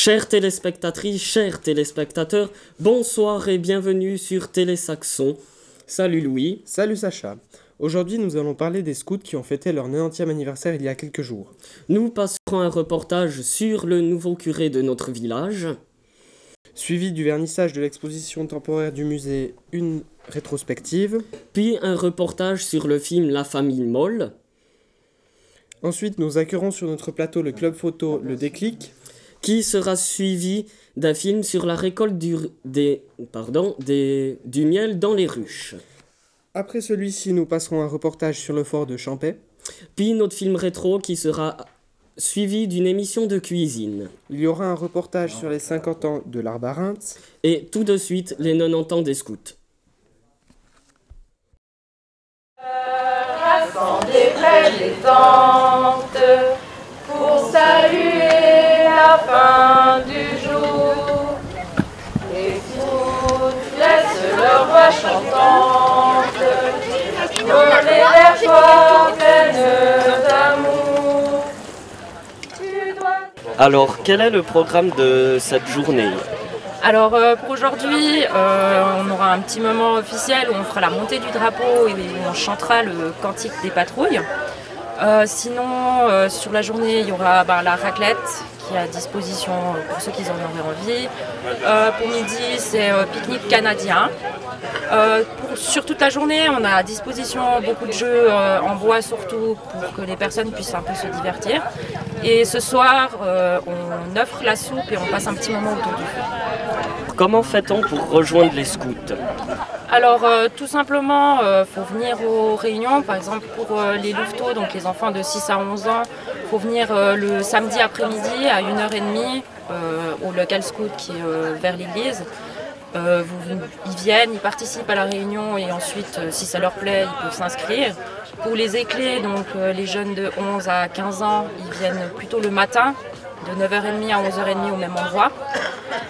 Chères téléspectatrices, chers téléspectateurs, bonsoir et bienvenue sur Télé Saxon. Salut Louis. Salut Sacha. Aujourd'hui, nous allons parler des scouts qui ont fêté leur 90e anniversaire il y a quelques jours. Nous passerons un reportage sur le nouveau curé de notre village. Suivi du vernissage de l'exposition temporaire du musée, une rétrospective. Puis un reportage sur le film La famille Molle. Ensuite, nous accueillerons sur notre plateau le club photo Le Déclic, qui sera suivi d'un film sur la récolte du miel dans les ruches. Après celui-ci, nous passerons un reportage sur le fort de Champais. Puis notre film rétro qui sera suivi d'une émission de cuisine. Il y aura un reportage sur les 50 ans de l'Arbre à Reims. Et tout de suite, les 90 ans des scouts. Rassemblés près des tentes pour saluer la fin du jour. Les scouts laissent leur voix chantante voler vers toi pleine d'amour. Alors, quel est le programme de cette journée ? Alors pour aujourd'hui, on aura un petit moment officiel où on fera la montée du drapeau et où on chantera le cantique des patrouilles. Sinon, sur la journée, il y aura la raclette qui est à disposition pour ceux qui en auraient envie. Pour midi, c'est pique-nique canadien. Sur toute la journée, on a à disposition beaucoup de jeux en bois surtout pour que les personnes puissent un peu se divertir. Et ce soir, on offre la soupe et on passe un petit moment autour du feu. Comment fait-on pour rejoindre les scouts ? Alors tout simplement, faut venir aux réunions, par exemple pour les louveteaux, donc les enfants de 6 à 11 ans, il faut venir le samedi après-midi à 1h30 au local scout qui est vers l'église. Ils viennent, ils participent à la réunion et ensuite, si ça leur plaît, ils peuvent s'inscrire. Pour les éclés, donc les jeunes de 11 à 15 ans, ils viennent plutôt le matin, de 9h30 à 11h30 au même endroit.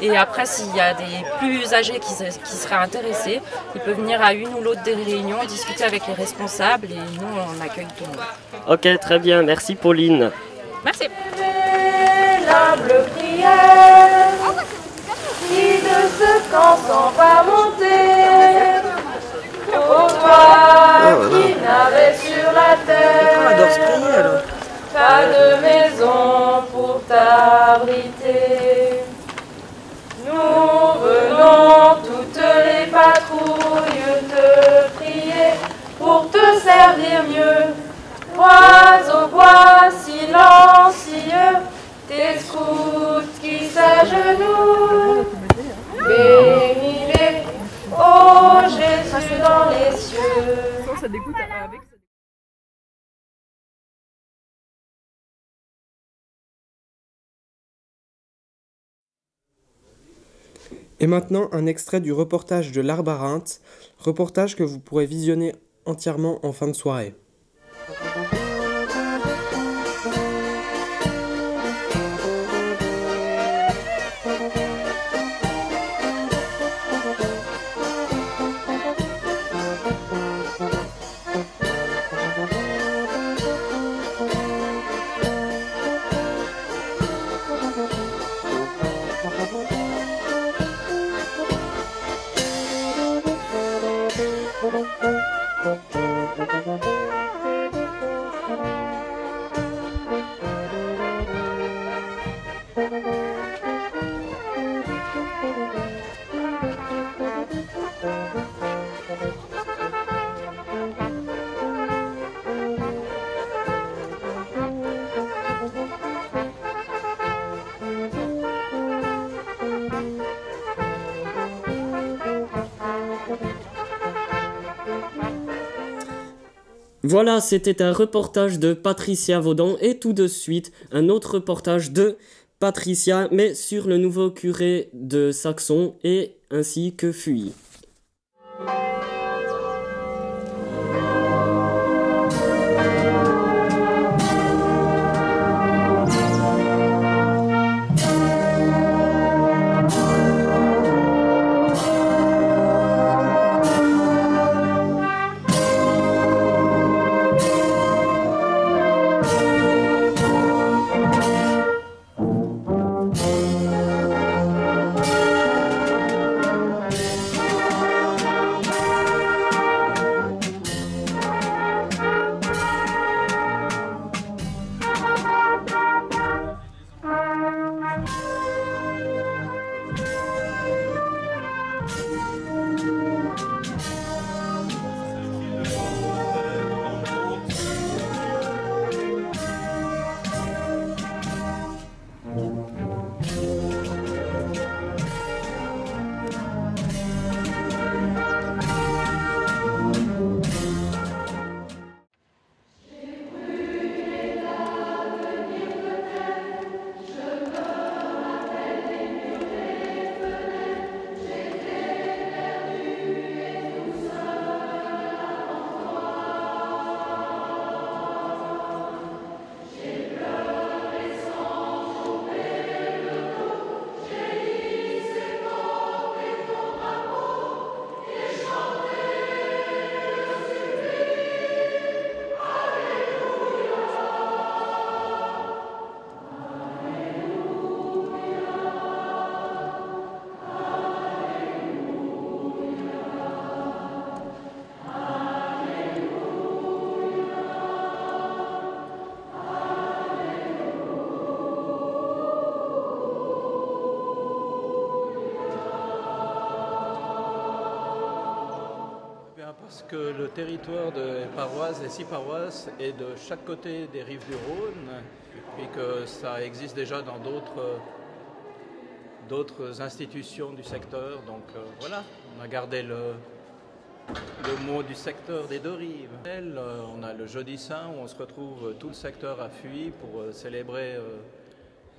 Et après, s'il y a des plus âgés qui seraient intéressés, ils peuvent venir à une ou l'autre des réunions, discuter avec les responsables et nous, on accueille tout le monde. Ok, très bien. Merci Pauline. Merci. L'humble prière qui de ce camp s'en va monter ô toi qui n'avais sur la terre pas de maison pour t'abriter. Nous venons toutes les patrouilles te prier pour te servir mieux. Bois au bois silencieux, tes scouts qui s'agenouillent. Bénis-les, ô Jésus dans les cieux. Et maintenant, un extrait du reportage de l'Arbre à Reims, reportage que vous pourrez visionner entièrement en fin de soirée. Voilà, c'était un reportage de Patricia Vaudan et tout de suite un autre reportage de Patricia, mais sur le nouveau curé de Saxon et ainsi que Fuy. que le territoire des paroisses, des 6 paroisses, est de chaque côté des rives du Rhône, et puis que ça existe déjà dans d'autres institutions du secteur. Donc voilà, on a gardé le mot du secteur des 2 rives. On a le Jeudi Saint où on se retrouve tout le secteur à Fuy pour célébrer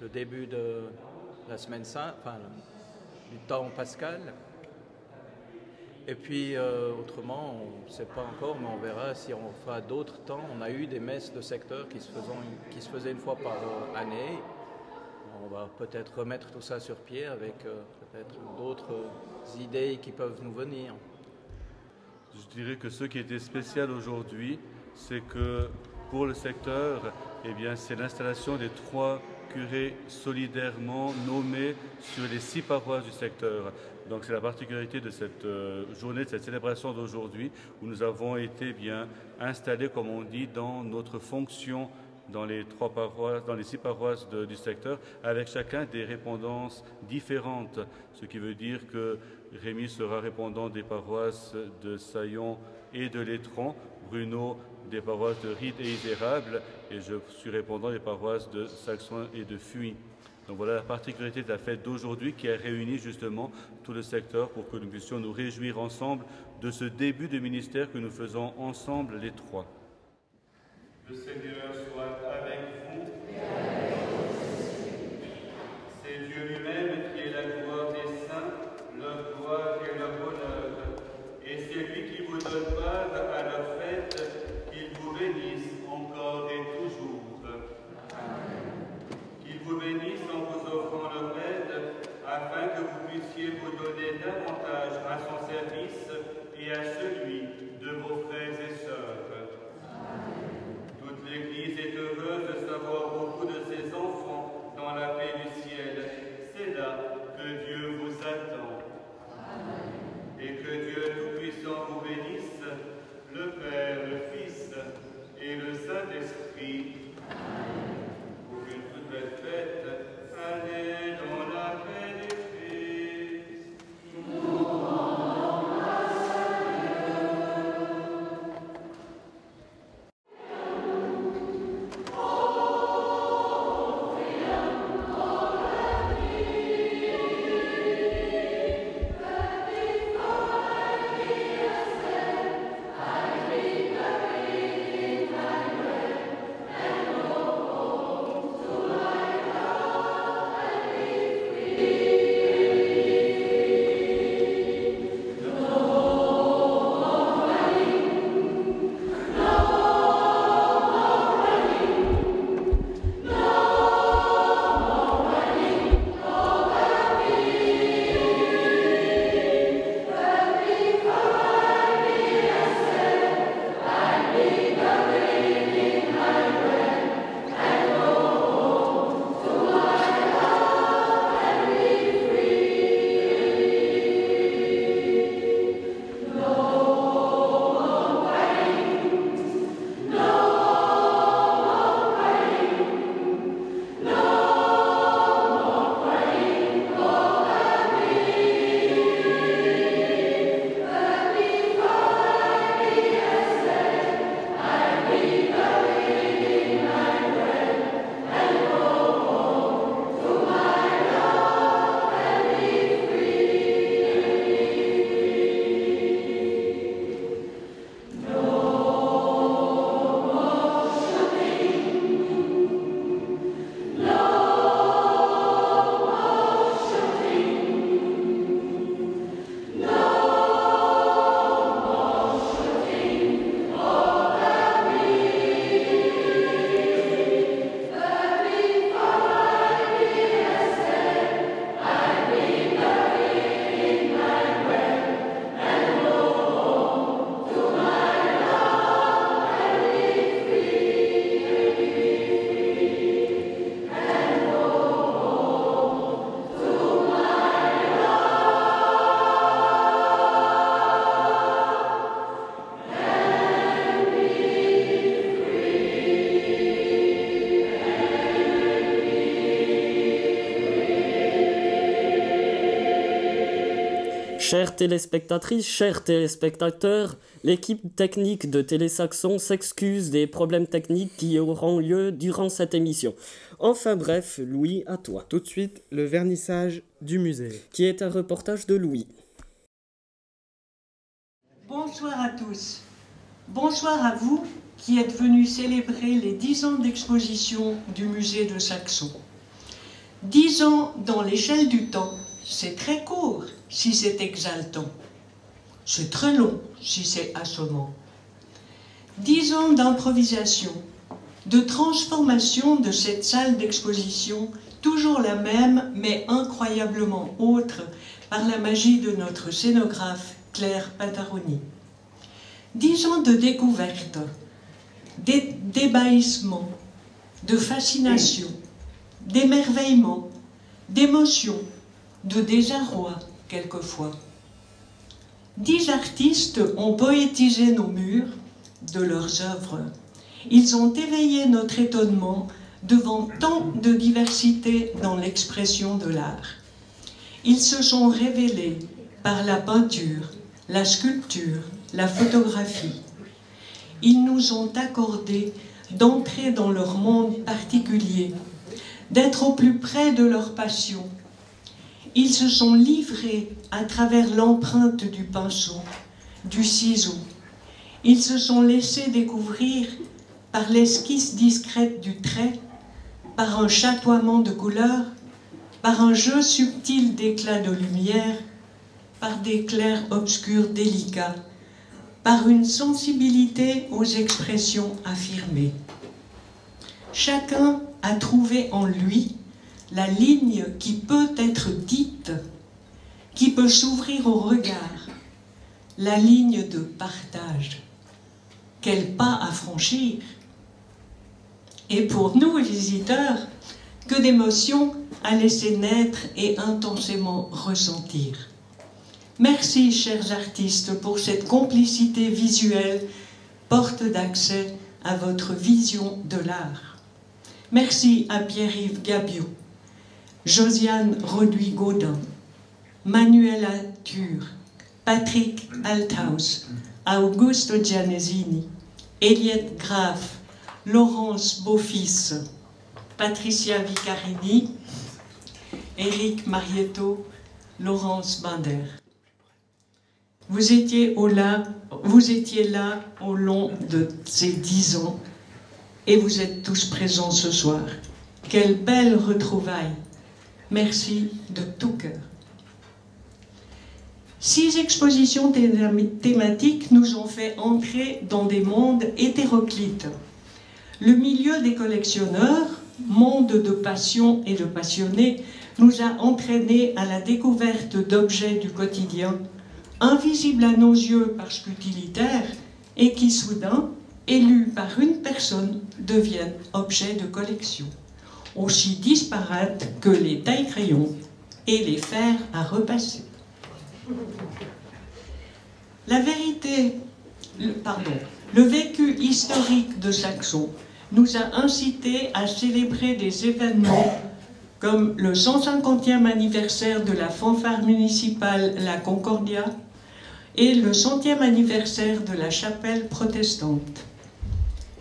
le début de la semaine sainte, enfin du temps pascal. Et puis autrement, on ne sait pas encore, mais on verra si on fera d'autres temps. On a eu des messes de secteur qui se faisaient une fois par année. On va peut-être remettre tout ça sur pied avec peut-être d'autres idées qui peuvent nous venir. Je dirais que ce qui était spécial aujourd'hui, c'est que pour le secteur, eh bien, c'est l'installation des 3 curés solidairement nommés sur les 6 paroisses du secteur. Donc c'est la particularité de cette journée, de cette célébration d'aujourd'hui, où nous avons été bien installés, comme on dit, dans notre fonction dans les 3 paroisses, dans les 6 paroisses du secteur, avec chacun des répondances différentes. Ce qui veut dire que Rémi sera répondant des paroisses de Saillon et de Létron, Bruno des paroisses de Ried et Isérable, et je suis répondant des paroisses de Saxon et de Fuy. Donc voilà la particularité de la fête d'aujourd'hui qui a réuni justement tout le secteur pour que nous puissions nous réjouir ensemble de ce début de ministère que nous faisons ensemble les 3. Le Seigneur soit avec vous. C'est Dieu lui-même qui est la gloire des saints, leur gloire et leur bonheur. Et c'est lui qui vous donne part à leur fête, qu'il vous bénisse encore et toujours. Qu'il vous bénisse en vous offrant leur aide, afin que vous puissiez vous donner davantage à son service et à celui de vos frères et sœurs. L'Église est heureuse Chères téléspectatrices, chers téléspectateurs, l'équipe technique de Télésaxon s'excuse des problèmes techniques qui auront lieu durant cette émission. Enfin bref, Louis, à toi. Tout de suite, le vernissage du musée. Qui est un reportage de Louis. Bonsoir à tous. Bonsoir à vous qui êtes venus célébrer les 10 ans d'exposition du musée de Saxon. 10 ans dans l'échelle du temps, c'est très court si c'est exaltant. C'est très long si c'est assommant. 10 ans d'improvisation, de transformation de cette salle d'exposition, toujours la même mais incroyablement autre par la magie de notre scénographe Claire Pataroni. 10 ans de découverte, d'ébahissement, de fascination, d'émerveillement, d'émotion, de désarroi quelquefois. 10 artistes ont poétisé nos murs de leurs œuvres. Ils ont éveillé notre étonnement devant tant de diversité dans l'expression de l'art. Ils se sont révélés par la peinture, la sculpture, la photographie. Ils nous ont accordé d'entrer dans leur monde particulier, d'être au plus près de leur passion. Ils se sont livrés à travers l'empreinte du pinceau, du ciseau. Ils se sont laissés découvrir par l'esquisse discrète du trait, par un chatoiement de couleurs, par un jeu subtil d'éclats de lumière, par des clairs obscurs délicats, par une sensibilité aux expressions affirmées. Chacun a trouvé en lui la ligne qui peut être dite, qui peut s'ouvrir au regard, la ligne de partage. Quel pas à franchir! Et pour nous, visiteurs, que d'émotions à laisser naître et intensément ressentir. Merci, chers artistes, pour cette complicité visuelle, porte d'accès à votre vision de l'art. Merci à Pierre-Yves Gabiot, Josiane Roduit-Gaudin, Manuela Thur, Patrick Althaus, Augusto Gianesini, Eliette Graff, Laurence Beaufils, Patricia Vicarini, Éric Marietto, Laurence Binder. Vous étiez là au long de ces 10 ans et vous êtes tous présents ce soir. Quelle belle retrouvaille! Merci de tout cœur. 6 expositions thématiques nous ont fait entrer dans des mondes hétéroclites. Le milieu des collectionneurs, monde de passion et de passionnés, nous a entraînés à la découverte d'objets du quotidien, invisibles à nos yeux parce qu'utilitaires, et qui soudain, élus par une personne, deviennent objets de collection, aussi disparates que les tailles-crayons et les fers à repasser. Le vécu historique de Saxon nous a incités à célébrer des événements comme le 150e anniversaire de la fanfare municipale La Concordia et le 100e anniversaire de la chapelle protestante.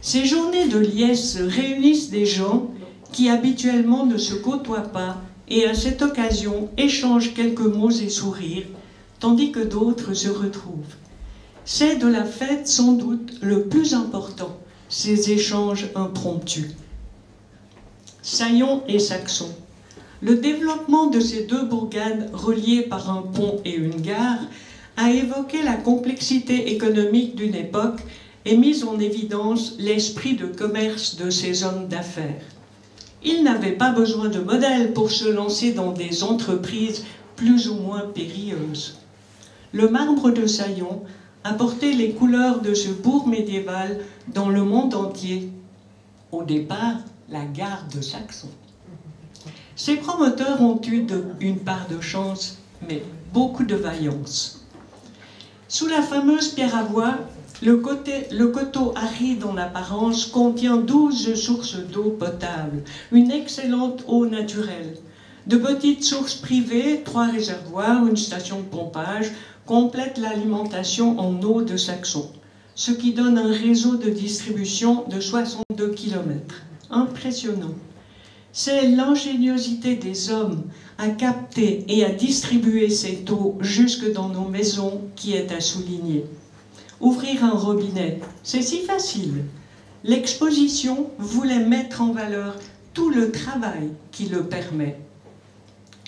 Ces journées de liesse réunissent des gens qui habituellement ne se côtoient pas et à cette occasion échangent quelques mots et sourires, tandis que d'autres se retrouvent. C'est de la fête sans doute le plus important, ces échanges impromptus. Saillon et Saxon. Le développement de ces deux bourgades reliées par un pont et une gare a évoqué la complexité économique d'une époque et mis en évidence l'esprit de commerce de ces hommes d'affaires. Ils n'avaient pas besoin de modèles pour se lancer dans des entreprises plus ou moins périlleuses. Le marbre de Saillon a porté les couleurs de ce bourg médiéval dans le monde entier. Au départ, la gare de Saxon. Ces promoteurs ont eu une part de chance, mais beaucoup de vaillance. Sous la fameuse pierre à bois, le coteau aride en apparence contient 12 sources d'eau potable, une excellente eau naturelle. De petites sources privées, 3 réservoirs, une station de pompage, complètent l'alimentation en eau de Saxon, ce qui donne un réseau de distribution de 62 km. Impressionnant. C'est l'ingéniosité des hommes à capter et à distribuer cette eau jusque dans nos maisons qui est à souligner. Ouvrir un robinet, c'est si facile. L'exposition voulait mettre en valeur tout le travail qui le permet.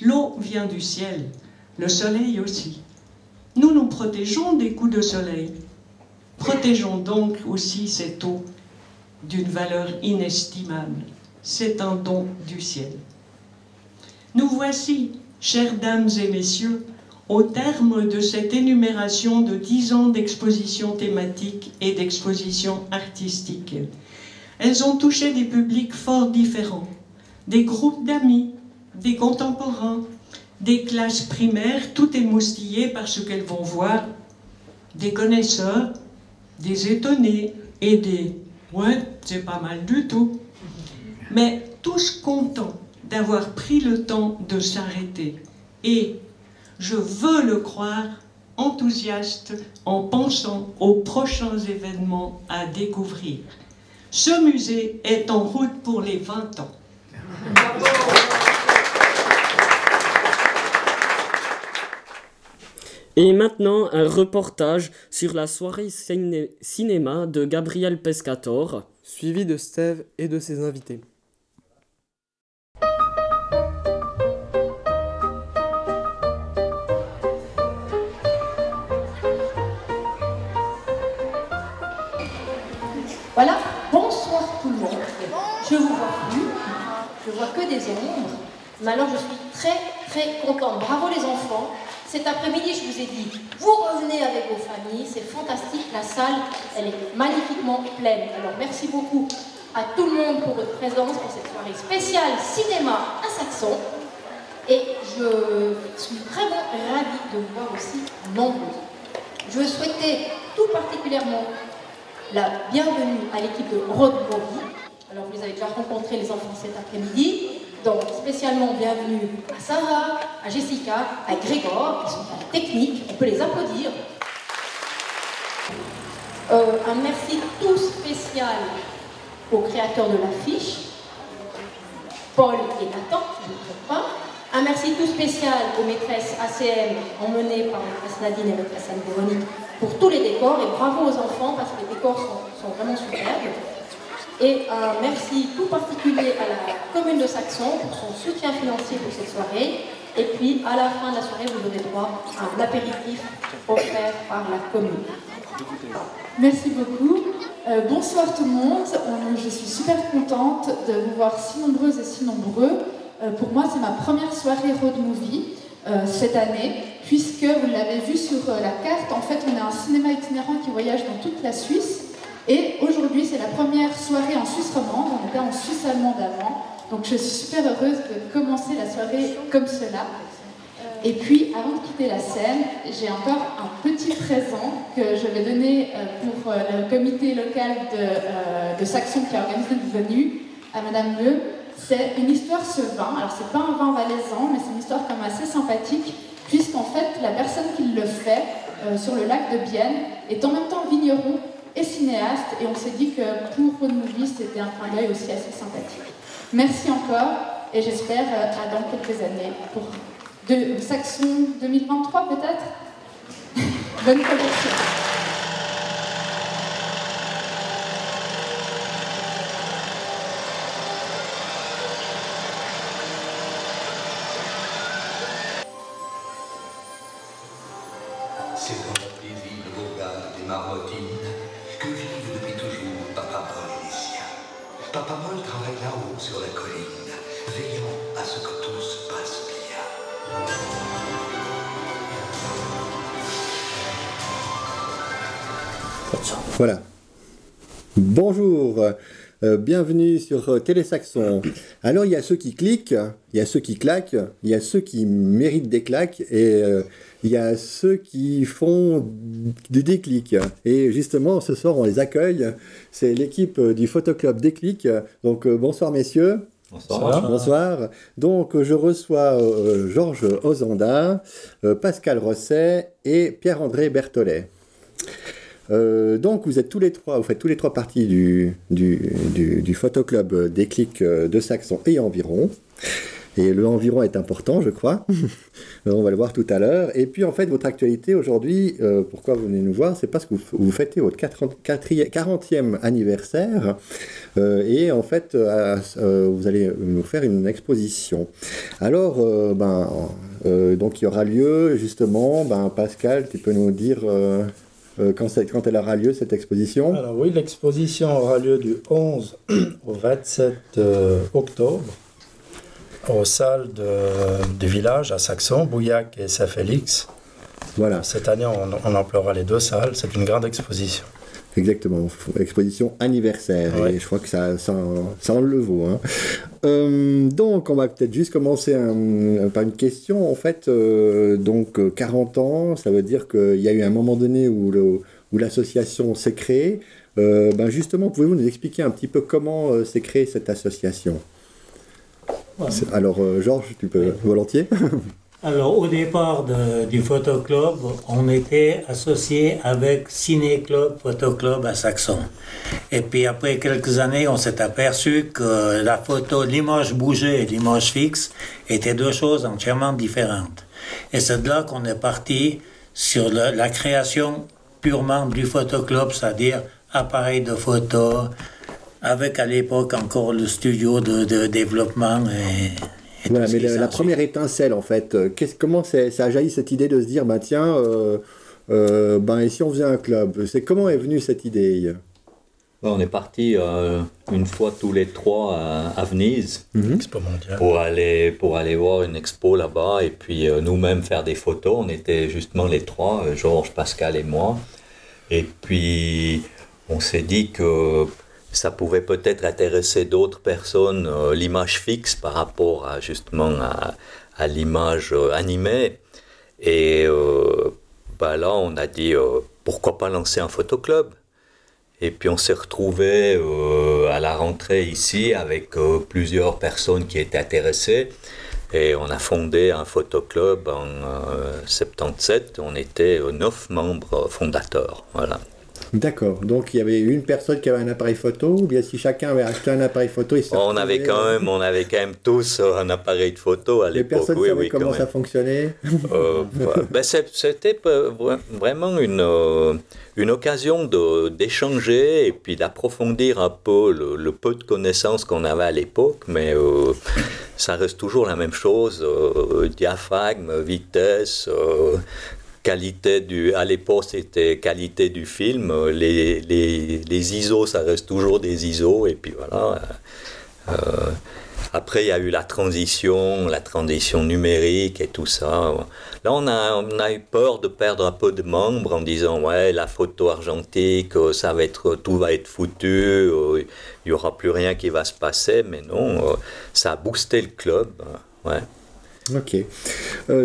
L'eau vient du ciel, le soleil aussi. Nous nous protégeons des coups de soleil. Protégeons donc aussi cette eau d'une valeur inestimable. C'est un don du ciel. Nous voici, chères dames et messieurs, au terme de cette énumération de 10 ans d'exposition thématique et d'exposition artistique. Elles ont touché des publics fort différents, des groupes d'amis, des contemporains, des classes primaires tout émoustillées par ce qu'elles vont voir, des connaisseurs, des étonnés et des « ouais, c'est pas mal du tout », mais tous contents d'avoir pris le temps de s'arrêter et, je veux le croire, enthousiastes en pensant aux prochains événements à découvrir. Ce musée est en route pour les 20 ans. Et maintenant, un reportage sur la soirée cinéma de Gabriel Pescator, suivi de Steve et de ses invités. Voilà, bonsoir tout le monde. Je vous vois plus, je vois que des ombres, mais alors je suis très contente. Bravo les enfants. Cet après-midi, je vous ai dit, vous revenez avec vos familles, c'est fantastique, la salle, elle est magnifiquement pleine. Alors merci beaucoup à tout le monde pour votre présence pour cette soirée spéciale cinéma à Saxon. Et je suis vraiment ravie de vous voir aussi nombreux. Je veux souhaiter tout particulièrement la bienvenue à l'équipe de Road Movie. Alors vous les avez déjà rencontrés les enfants cet après-midi. Donc spécialement bienvenue à Sarah, à Jessica, à Grégor, qui sont à la technique, on peut les applaudir. Un merci tout spécial aux créateurs de l'affiche, Paul et Nathan, je ne me trompe pas. Un merci tout spécial aux maîtresses ACM emmenées par maîtresse Nadine et maîtresse Anne-Véronique pour tous les décors et bravo aux enfants parce que les décors sont vraiment superbes. Et un merci tout particulier à la commune de Saxon pour son soutien financier pour cette soirée. Et puis à la fin de la soirée, vous aurez droit à un apéritif offert par la commune. Merci beaucoup. Bonsoir tout le monde. Je suis super contente de vous voir si nombreuses et si nombreux. Pour moi, c'est ma première soirée road movie cette année, puisque vous l'avez vu sur la carte, en fait, on est un cinéma itinérant qui voyage dans toute la Suisse. Et aujourd'hui, c'est la première soirée en Suisse romande. On était en Suisse allemande avant. Donc je suis super heureuse de commencer la soirée comme cela. Et puis, avant de quitter la scène, j'ai encore un petit présent que je vais donner pour le comité local de Saxon qui a organisé une venue à Madame Le. C'est une histoire ce vin. Alors, c'est pas un vin valaisan, mais c'est une histoire quand même assez sympathique, puisqu'en fait, la personne qui le fait sur le lac de Bienne est en même temps vigneron et cinéaste, et on s'est dit que pour Road Movie, c'était un clin d'œil aussi assez sympathique. Merci encore, et j'espère à dans quelques années pour Saxon 2023 peut-être. Bonne collection. C'est dans la paisible bourgade des Marmottines que vivent depuis toujours Papa Paul et les siens. Papa Paul travaille là-haut sur la colline, veillant à ce que tout se passe bien. Voilà. Bonjour, bienvenue sur Télésaxon. Alors il y a ceux qui cliquent, il y a ceux qui claquent, il y a ceux qui méritent des claques et il y a ceux qui font des déclics. Et justement ce soir on les accueille, c'est l'équipe du photoclub Déclic. Donc bonsoir messieurs. Bonsoir. Bonsoir. Donc, je reçois Georges Ozanda, Pascal Rosset et Pierre-André Berthollet. Donc, vous faites tous les trois partie du photoclub Déclic de Saxon et environ. Et le environ est important, je crois. On va le voir tout à l'heure. Et puis, en fait, votre actualité aujourd'hui, pourquoi vous venez nous voir, c'est parce que vous fêtez votre 40e anniversaire. Et en fait, vous allez nous faire une exposition. Alors, donc, il y aura lieu, justement, Pascal, tu peux nous dire quand elle aura lieu, cette exposition? Alors oui, l'exposition aura lieu du 11 au 27 octobre. Aux salles du village à Saxon, Bouillac et Saint-Félix. Voilà. Cette année, on emploiera les deux salles. C'est une grande exposition. Exactement, exposition anniversaire. Ouais. Et je crois que ça en le vaut. Hein. Donc, on va peut-être juste commencer par une question. En fait, donc 40 ans, ça veut dire qu'il y a eu un moment donné où l'association s'est créée. Justement, pouvez-vous nous expliquer un petit peu comment s'est créée cette association? Ouais. Alors, Georges, tu peux volontiers. Alors, au départ du photoclub, on était associé avec Ciné Club, Photoclub à Saxon. Et puis après quelques années, on s'est aperçu que la photo, l'image bougée et l'image fixe étaient deux choses entièrement différentes. Et c'est de là qu'on est parti sur la création purement du photoclub, c'est-à-dire appareil de photo, avec à l'époque encore le studio de développement. Voilà, mais la première étincelle, en fait, comment ça a jailli cette idée de se dire, et si on faisait un club? Comment est venue cette idée? On est parti une fois tous les trois à Venise Expo mondiale. pour aller voir une expo là-bas et puis nous-mêmes faire des photos. On était justement les trois, Georges, Pascal et moi. Et puis on s'est dit que ça pouvait peut-être intéresser d'autres personnes, l'image fixe par rapport à l'image animée. Et là, on a dit, pourquoi pas lancer un photoclub? Et puis on s'est retrouvés à la rentrée ici avec plusieurs personnes qui étaient intéressées. Et on a fondé un photoclub en 77. On était 9 membres fondateurs. Voilà. D'accord, donc il y avait une personne qui avait un appareil photo, ou bien si chacun avait acheté un appareil photo, on avait quand même tous un appareil de photo à l'époque. Les personnes savaient comment ça fonctionnait. C'était vraiment une occasion d'échanger et puis d'approfondir un peu le peu de connaissances qu'on avait à l'époque, mais ça reste toujours la même chose, diaphragme, vitesse, qualité à l'époque c'était qualité du film, les ISO ça reste toujours des ISO et puis voilà. Après il y a eu la transition numérique et tout ça. Là on a eu peur de perdre un peu de membres en disant ouais la photo argentique tout va être foutu, il n'y aura plus rien qui va se passer, mais non, ça a boosté le club. Ouais. Ok.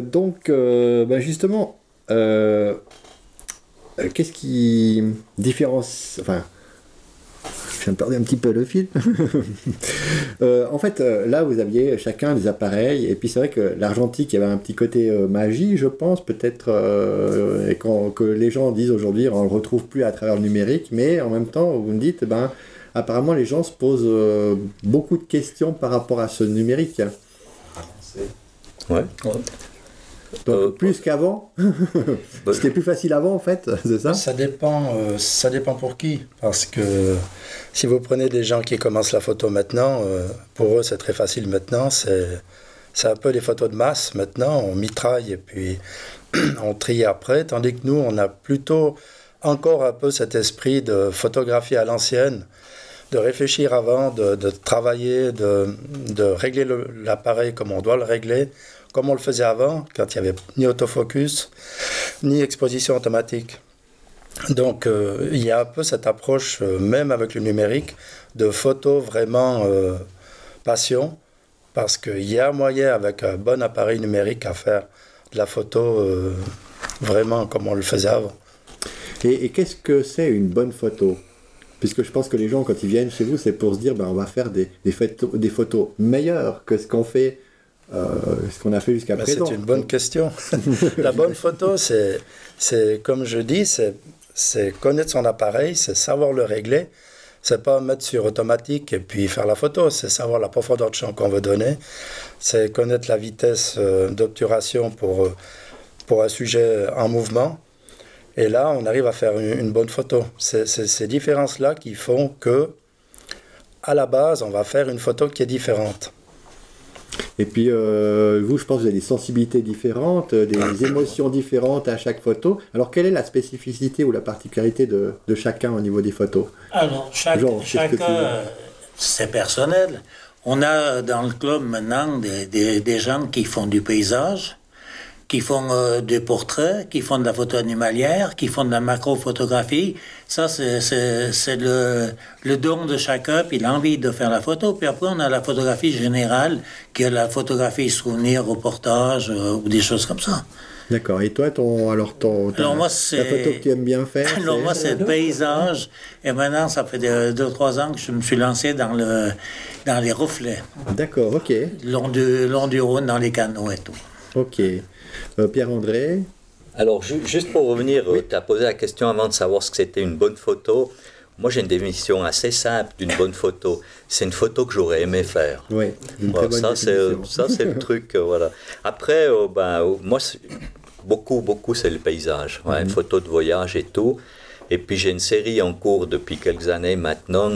Donc justement qu'est-ce qui différencie... Enfin, je viens de perdre un petit peu le fil. En fait, là, vous aviez chacun des appareils, et puis c'est vrai que l'argentique, il y avait un petit côté magie, je pense, peut-être, et que les gens disent aujourd'hui, on ne le retrouve plus à travers le numérique, mais en même temps, vous me dites, apparemment, les gens se posent beaucoup de questions par rapport à ce numérique. Ouais. Donc, plus qu'avant. C'était plus facile avant en fait, c'est ça? Ça dépend pour qui. Parce que si vous prenez des gens qui commencent la photo maintenant, pour eux c'est très facile maintenant. C'est un peu les photos de masse maintenant, on mitraille et puis on trie après. Tandis que nous, on a plutôt encore un peu cet esprit de photographie à l'ancienne, de réfléchir avant, de travailler, de régler l'appareil comme on doit le régler, comme on le faisait avant, quand il n'y avait ni autofocus, ni exposition automatique. Donc, il y a un peu cette approche, même avec le numérique, de photo vraiment passion, parce qu'il y a moyen, avec un bon appareil numérique, à faire de la photo vraiment comme on le faisait avant. Et qu'est-ce que c'est une bonne photo? Puisque je pense que les gens, quand ils viennent chez vous, c'est pour se dire, on va faire des photos meilleures que ce qu'on fait, ce qu'on a fait jusqu'à présent. C'est une bonne question. La bonne photo, c'est comme je dis, c'est connaître son appareil, c'est savoir le régler. C'est pas mettre sur automatique et puis faire la photo, c'est savoir la profondeur de champ qu'on veut donner. C'est connaître la vitesse d'obturation pour un sujet en mouvement. Et là, on arrive à faire une bonne photo. C'est ces différences-là qui font que, à la base, on va faire une photo qui est différente. Et puis, vous, je pense que vous avez des sensibilités différentes, des émotions différentes à chaque photo. Alors, quelle est la spécificité ou la particularité de chacun au niveau des photos? Alors, chacun, c'est personnel. On a dans le club maintenant des gens qui font du paysage, qui font des portraits, qui font de la photo animalière, qui font de la macrophotographie. Ça, c'est le don de chacun, puis l'envie de faire la photo. Puis après, on a la photographie générale, qui est la photographie souvenir, reportage, ou des choses comme ça. D'accord. Et toi, ta photo que tu aimes bien faire? Alors moi, c'est le paysage. Et maintenant, ça fait 2-3 ans que je me suis lancé dans les reflets. D'accord, ok. Long du Rhône, dans les canaux et tout. Ok. Pierre-André? Alors, juste pour revenir, tu as posé la question avant de savoir ce que c'était une bonne photo. Moi, j'ai une définition assez simple d'une bonne photo. C'est une photo que j'aurais aimé faire. Oui, ça, c'est le truc. Voilà. Après, moi, beaucoup, c'est le paysage. Une photo de voyage et tout. Et puis, j'ai une série en cours depuis quelques années maintenant.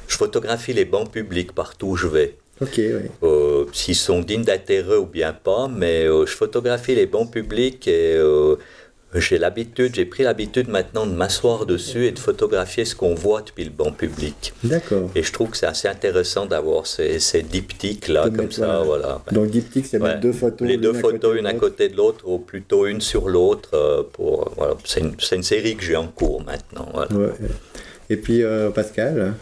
Je photographie les bancs publics partout où je vais. Ok, oui. S'ils sont dignes d'intérêt ou bien pas, mais je photographie les bancs publics et j'ai pris l'habitude maintenant de m'asseoir dessus et de photographier ce qu'on voit depuis le banc public. D'accord. Et je trouve que c'est assez intéressant d'avoir ces diptyques-là, comme ça, voilà. Donc diptyque, c'est mettre deux photos. Les deux photos, une à côté de l'autre, ou plutôt une sur l'autre. Voilà. C'est une série que j'ai en cours maintenant. Voilà. Ouais. Et puis Pascal?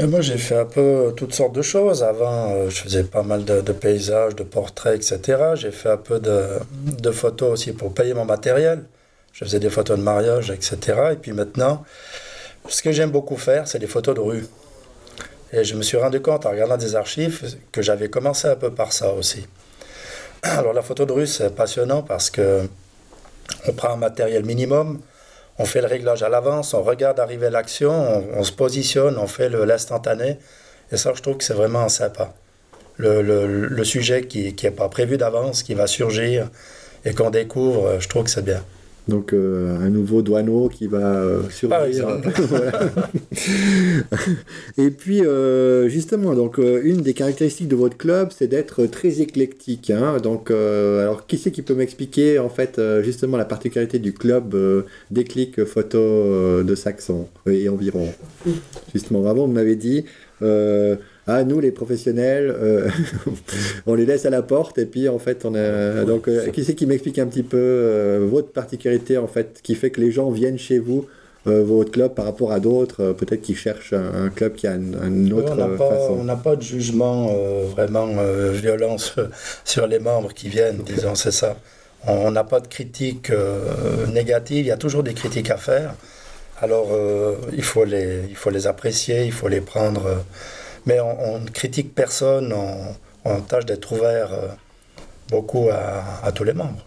Mais moi, j'ai fait un peu toutes sortes de choses. Avant, je faisais pas mal de paysages, de portraits, etc. J'ai fait un peu de photos aussi pour payer mon matériel. Je faisais des photos de mariage, etc. Et puis maintenant, ce que j'aime beaucoup faire, c'est des photos de rue. Et je me suis rendu compte, en regardant des archives, que j'avais commencé un peu par ça aussi. Alors, la photo de rue, c'est passionnant parce que on prend un matériel minimum, on fait le réglage à l'avance, on regarde arriver l'action, on se positionne, on fait l'instantané. Et ça, je trouve que c'est vraiment sympa. Le sujet qui n'est pas prévu d'avance, qui va surgir et qu'on découvre, je trouve que c'est bien. Donc un nouveau douaneau qui va surgir. Et puis justement, donc une des caractéristiques de votre club, c'est d'être très éclectique. Hein. Donc, alors qui c'est qui peut m'expliquer en fait justement la particularité du club Déclic Photo de Saxon et environ. Justement, avant vous m'avez dit. Nous les professionnels, on les laisse à la porte et puis en fait on a donc qui c'est qui m'explique un petit peu votre particularité en fait qui fait que les gens viennent chez vous votre club par rapport à d'autres peut-être qui cherchent un club qui a une autre façon. On n'a pas de jugement vraiment violent sur les membres qui viennent, disons, c'est ça. On n'a pas de critiques négatives, il y a toujours des critiques à faire. Alors il faut les apprécier, il faut les prendre. Mais on ne critique personne, on tâche d'être ouvert beaucoup à tous les membres.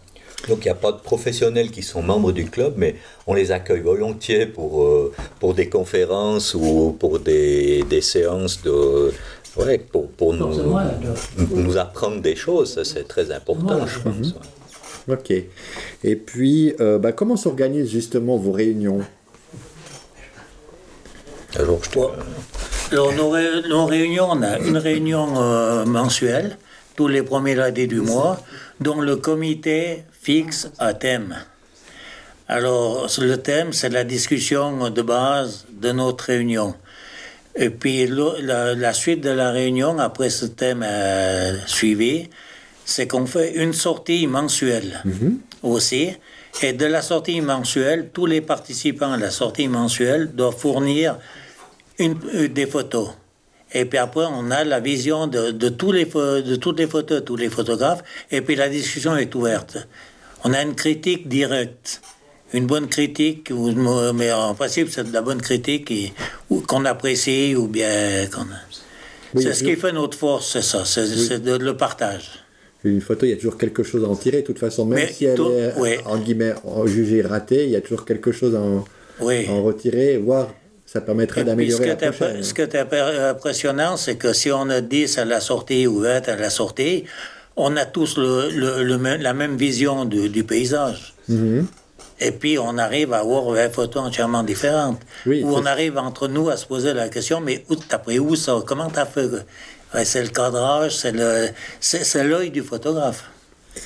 Donc il n'y a pas de professionnels qui sont membres du club, mais on les accueille volontiers pour des conférences ou pour des séances pour nous apprendre des choses. Ça, c'est très important, je pense. Ok. Et puis, comment s'organisent justement vos réunions? Alors, nos réunions, on a une réunion mensuelle, tous les premiers lundis du mois, dont le comité fixe un thème. Alors, le thème, c'est la discussion de base de notre réunion. Et puis, la suite de la réunion, après ce thème suivi, c'est qu'on fait une sortie mensuelle aussi. Et de la sortie mensuelle, tous les participants à la sortie mensuelle doivent fournir des photos. Et puis après, on a la vision de toutes les photos, tous les photographes, et puis la discussion est ouverte. On a une critique directe. une bonne critique, mais en principe c'est de la bonne critique qu'on apprécie ou bien qu'on... Oui, c'est ce qui fait notre force, c'est ça, c'est le partage. Une photo, il y a toujours quelque chose à en tirer, de toute façon, même si elle est, en guillemets, jugée ratée, il y a toujours quelque chose à en retirer, voire ça permettrait d'améliorer la prochaine. Ce qui est impressionnant, c'est que si on a 10 à la sortie ou 20 à la sortie, on a tous la même vision du paysage. Mm-hmm. Et puis on arrive à avoir 20 photos entièrement différentes. Oui, où on arrive entre nous à se poser la question, mais t'as pris où ça? Comment t'as fait? Ouais, c'est le cadrage, c'est l'œil du photographe.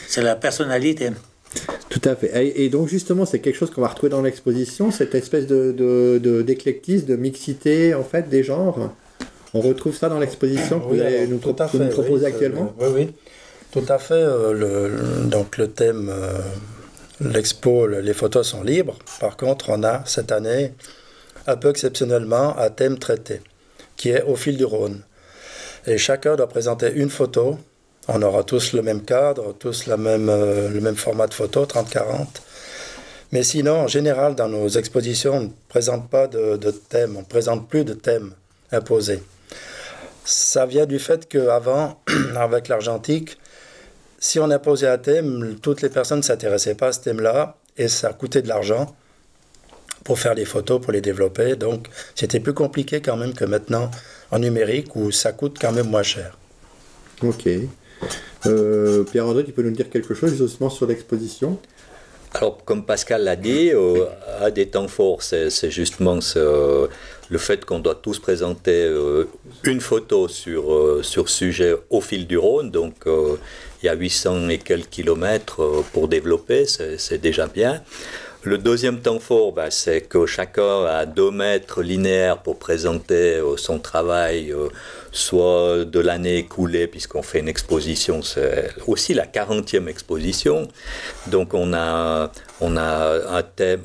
C'est la personnalité. Tout à fait. Et donc justement, c'est quelque chose qu'on va retrouver dans l'exposition, cette espèce d'éclectisme, de mixité en fait des genres. On retrouve ça dans l'exposition que vous allez nous proposer actuellement. Oui, tout à fait. Donc le thème, l'expo, les photos sont libres. Par contre, on a cette année, un peu exceptionnellement, un thème traité, qui est au fil du Rhône. Et chacun doit présenter une photo. On aura tous le même cadre, tous le même format de photo, 30-40. Mais sinon, en général, dans nos expositions, on ne présente pas de thème, on ne présente plus de thème imposé. Ça vient du fait qu'avant, avec l'argentique, si on imposait un thème, toutes les personnes ne s'intéressaient pas à ce thème-là, et ça coûtait de l'argent pour faire les photos, pour les développer. Donc, c'était plus compliqué quand même que maintenant en numérique, où ça coûte quand même moins cher. Ok. Pierre-André, tu peux nous dire quelque chose justement sur l'exposition? Alors, comme Pascal l'a dit, un des temps forts, c'est justement le fait qu'on doit tous présenter une photo sur sujet au fil du Rhône. Donc, il y a 800 et quelques kilomètres pour développer, c'est déjà bien. Le deuxième temps fort, c'est que chacun a 2 mètres linéaires pour présenter son travail, soit de l'année écoulée, puisqu'on fait une exposition, c'est aussi la 40e exposition. Donc on a un thème,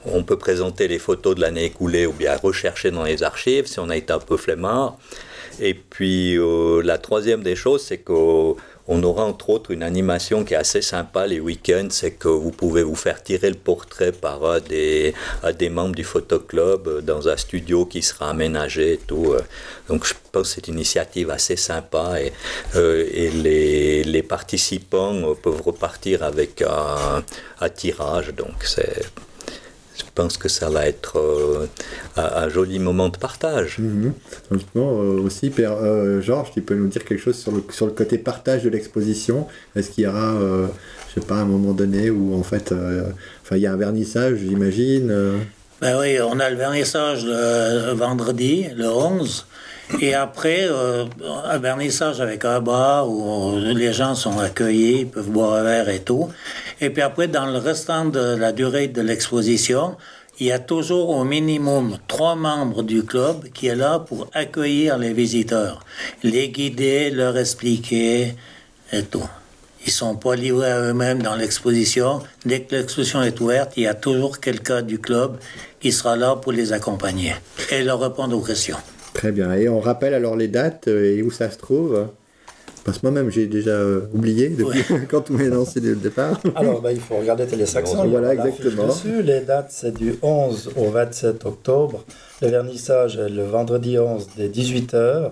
on peut présenter les photos de l'année écoulée ou bien rechercher dans les archives si on a été un peu flemmard. Et puis la troisième des choses, c'est qu'on aura entre autres une animation qui est assez sympa les week-ends, c'est que vous pouvez vous faire tirer le portrait par un des membres du photoclub dans un studio qui sera aménagé et tout. Donc je pense que c'est une initiative assez sympa et les participants peuvent repartir avec un tirage. Donc je pense que ça va être un joli moment de partage. Mmh. Justement, aussi, Georges, tu peux nous dire quelque chose sur le côté partage de l'exposition? Est-ce qu'il y aura, je sais pas, un moment donné où en fait, il y a un vernissage, j'imagine Ben oui, on a le vernissage le vendredi, le 11. Et après, un vernissage avec un bar où les gens sont accueillis, ils peuvent boire un verre et tout. Et puis après, dans le restant de la durée de l'exposition, il y a toujours au minimum 3 membres du club qui est là pour accueillir les visiteurs, les guider, leur expliquer et tout. Ils ne sont pas livrés à eux-mêmes dans l'exposition. Dès que l'exposition est ouverte, il y a toujours quelqu'un du club qui sera là pour les accompagner et leur répondre aux questions. Très bien. Et on rappelle alors les dates et où ça se trouve? Parce que moi-même, j'ai déjà oublié depuis quand on m'avez lancé dès le départ. Alors, il faut regarder Télésaxon. Voilà, exactement. Dessus. Les dates, c'est du 11 au 27 octobre. Le vernissage est le vendredi 11 dès 18h.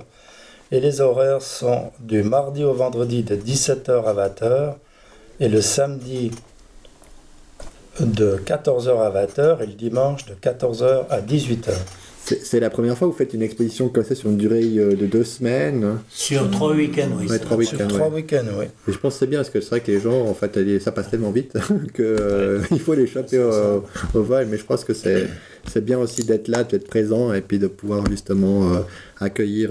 Et les horaires sont du mardi au vendredi de 17h à 20h. Et le samedi de 14h à 20h. Et le dimanche de 14h à 18h. C'est la première fois que vous faites une exposition comme ça sur une durée de 2 semaines? Sur 3 week-ends, oui. Ouais, 3 week-ends, sur 3 week-ends, oui. Et je pense que c'est bien, parce que c'est vrai que les gens, en fait, ça passe tellement vite qu'il faut les choper au vol. Mais je pense que c'est bien aussi d'être là, d'être présent et puis de pouvoir justement accueillir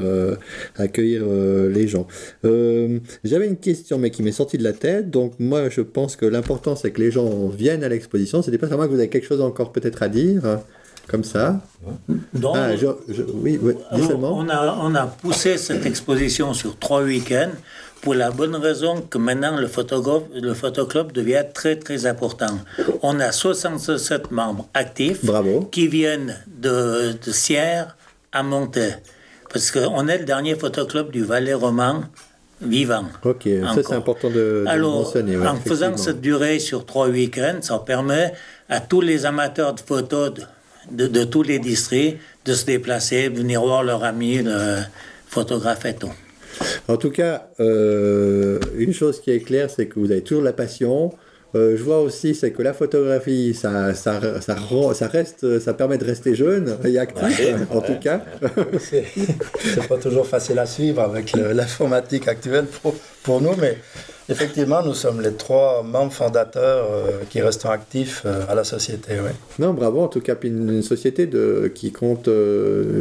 les gens. J'avais une question, mais qui m'est sortie de la tête. Donc moi, je pense que l'important, c'est que les gens viennent à l'exposition. C'était pas seulement que vous avez quelque chose encore peut-être à dire comme ça. Donc, oui, dis seulement. On a poussé cette exposition sur 3 week-ends pour la bonne raison que maintenant le photoclub devient très très important. On a 67 membres actifs. Bravo. Qui viennent de Sierre à Montet. Parce qu'on est le dernier photoclub du Valais roman vivant. Ok, ça c'est important de mentionner. En faisant cette durée sur 3 week-ends, ça permet à tous les amateurs de photos de tous les districts de se déplacer, de venir voir leurs amis, le photographe et tout. En tout cas, une chose qui est claire, c'est que vous avez toujours la passion. Je vois aussi, c'est que la photographie, ça permet de rester jeune et actif, en tout cas. C'est pas toujours facile à suivre avec l'informatique actuelle pour nous, mais effectivement, nous sommes les 3 membres fondateurs qui restons actifs à la société. Oui. Non, bravo, en tout cas, puis une société qui compte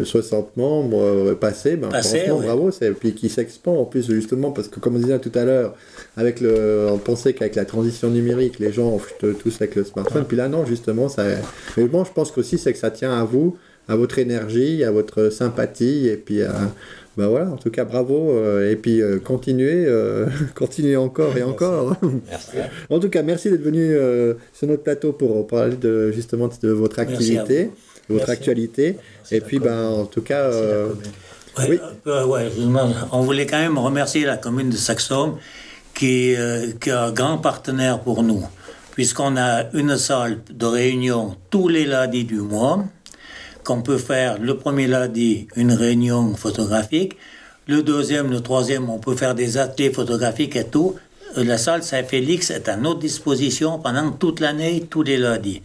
60 membres passés, franchement, oui. Bravo, puis qui s'expand en plus, justement, parce que comme on disait tout à l'heure, on pensait qu'avec la transition numérique, les gens tous avec le smartphone, puis là, non, justement, mais bon, je pense qu'aussi, c'est que ça tient à vous, à votre énergie, à votre sympathie, et puis ben voilà, en tout cas, bravo, et puis continuez encore et encore. Merci. En tout cas, merci d'être venu sur notre plateau pour parler justement de votre activité, de votre actualité, et puis en tout cas... oui. On voulait quand même remercier la commune de Saxum, qui est un grand partenaire pour nous, puisqu'on a une salle de réunion tous les lundis du mois, qu'on peut faire le premier lundi une réunion photographique, le deuxième, le troisième, on peut faire des ateliers photographiques et tout. La salle Saint-Félix est à notre disposition pendant toute l'année, tous les lundis.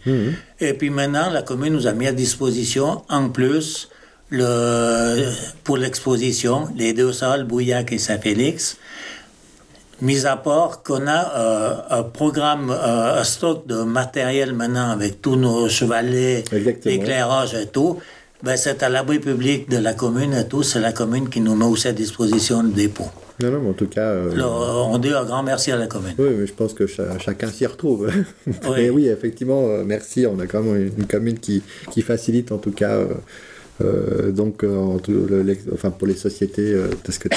Et puis maintenant, la commune nous a mis à disposition, en plus, pour l'exposition, les 2 salles, Bouillac et Saint-Félix, mis à part qu'on a un programme, un stock de matériel maintenant avec tous nos chevalets, éclairage et tout, c'est à l'abri public de la commune et tout, c'est la commune qui nous met aussi à disposition le dépôt. Non, mais en tout cas... Alors, on dit un grand merci à la commune. Oui, mais je pense que chacun s'y retrouve. Oui. Et oui, effectivement, merci, on a quand même une commune qui facilite en tout cas... pour les sociétés de ce côté,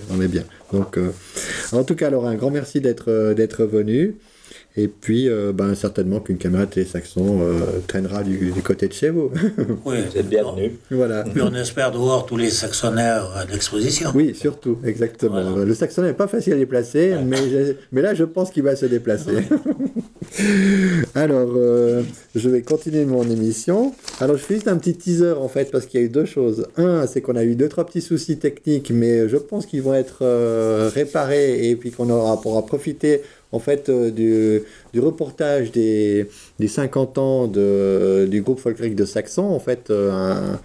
on est bien. Donc, en tout cas, alors un grand merci d'être venu. Et puis, certainement qu'une caméra Télésaxon traînera du côté de chez vous. Oui, vous êtes bienvenus. Voilà. Puis on espère de voir tous les saxonnaires à l'exposition. Oui, surtout, exactement. Voilà. Le saxonnaire n'est pas facile à déplacer, mais là, je pense qu'il va se déplacer. Alors, je vais continuer mon émission. Alors, je fais juste un petit teaser, en fait, parce qu'il y a eu 2 choses. Un, c'est qu'on a eu 2-3 petits soucis techniques, mais je pense qu'ils vont être réparés et puis qu'on pourra profiter en fait du reportage des 50 ans du groupe folklorique de Saxon, en fait un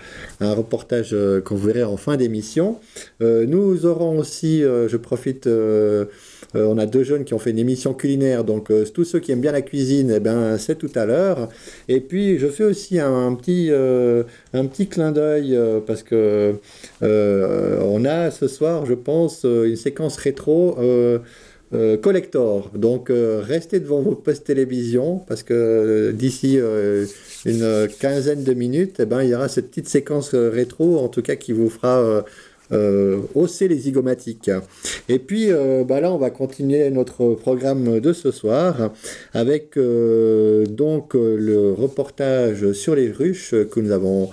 reportage qu'on verra en fin d'émission. Nous aurons aussi, je profite, on a 2 jeunes qui ont fait une émission culinaire, donc tous ceux qui aiment bien la cuisine, c'est tout à l'heure. Et puis je fais aussi un petit clin d'œil parce que on a ce soir, je pense, une séquence rétro collector. Donc restez devant vos postes télévision parce que d'ici une quinzaine de minutes, il y aura cette petite séquence rétro, en tout cas qui vous fera hausser les zygomatiques. Et puis là on va continuer notre programme de ce soir avec donc le reportage sur les ruches que nous avons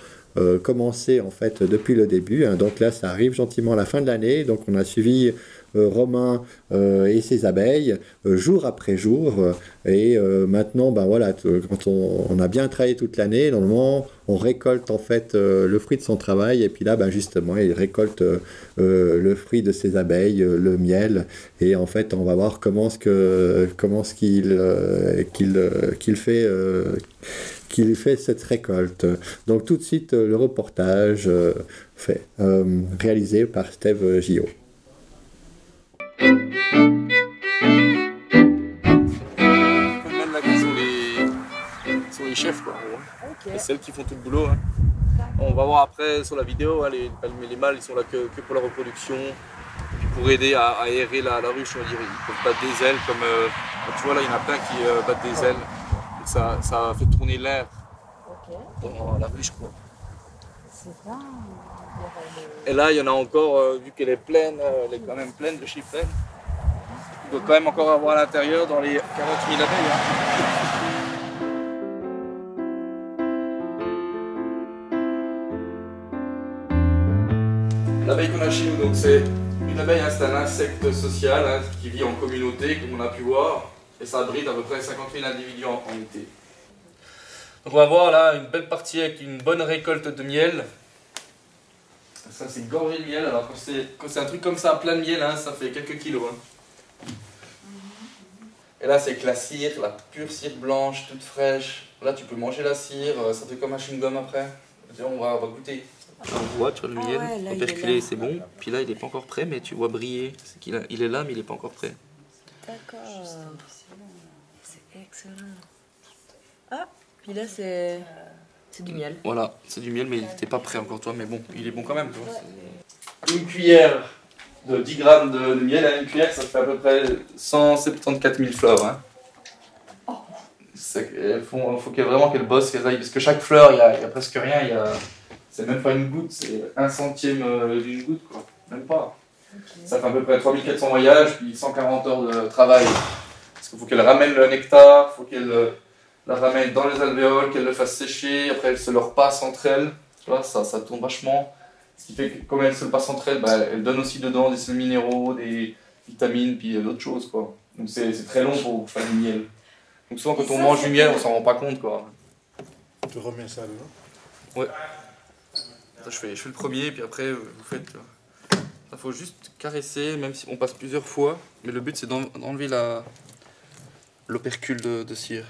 commencé en fait depuis le début. Donc là ça arrive gentiment à la fin de l'année, donc on a suivi Romain et ses abeilles jour après jour, et maintenant quand on a bien travaillé toute l'année, normalement on récolte en fait le fruit de son travail, et puis là justement il récolte le fruit de ses abeilles, le miel, et en fait on va voir comment qu'il fait cette récolte. Donc tout de suite le reportage réalisé par Steve Gillot. Sont les chefs quoi, okay. Et celles qui font tout le boulot. On va voir après sur la vidéo, les mâles ils sont là que pour la reproduction, puis pour aider à aérer la ruche, on dirait. Ils peuvent battre des ailes comme tu vois là il y en a plein qui battent des ailes, et ça fait tourner l'air dans la ruche quoi. Et là il y en a encore, vu qu'elle est pleine, elle est quand même pleine de chiffres pleines. Il doit quand même encore avoir à l'intérieur dans les 40 000 abeilles. L'abeille qu'on a chez nous, donc c'est une abeille, c'est un insecte social qui vit en communauté, comme on a pu voir, et ça abrite à peu près 50 000 individus en été. Donc on va voir là une belle partie avec une bonne récolte de miel. Ça c'est gorgé de miel, alors quand c'est un truc comme ça, plein de miel, hein, ça fait quelques kilos. Hein. Et là c'est que la cire, la pure cire blanche, toute fraîche. Là tu peux manger la cire, ça fait comme un chewing-gum après. On va goûter. On voit, tu vois le miel, ouais, perculé c'est bon. Puis là il n'est pas encore prêt, mais tu vois briller. Il est là, mais il n'est pas encore prêt. D'accord. C'est excellent. Ah, puis là c'est du miel. Voilà, c'est du miel, mais il n'était pas prêt encore, toi, mais bon, il est bon quand même. Tu vois, une cuillère de 10 grammes de miel à une cuillère, ça fait à peu près 174 000 fleurs. Hein. Il faut vraiment qu'elles bossent, qu'elles aillent, parce que chaque fleur, il y a presque rien, c'est même pas une goutte, c'est 1/100 d'une goutte, quoi. Même pas. Okay. Ça fait à peu près 3400 voyages, puis 140 heures de travail. Parce qu'il faut qu'elle ramène le nectar, il faut qu'elle la ramène dans les alvéoles, qu'elle le fasse sécher, après elle se le repasse entre elles. Tu vois, ça tourne vachement. Ce qui fait que comme elle se le passe entre elles, bah, elle donne aussi dedans des sels minéraux, des vitamines, puis d'autres choses, quoi. Donc c'est très long pour faire du miel. Donc souvent quand on mange du miel, on s'en rend pas compte, quoi. Tu remets ça dedans? Ouais. Je fais le premier, puis après vous faites... Il faut juste caresser, même si on passe plusieurs fois. Mais le but c'est d'enlever l'opercule de cire.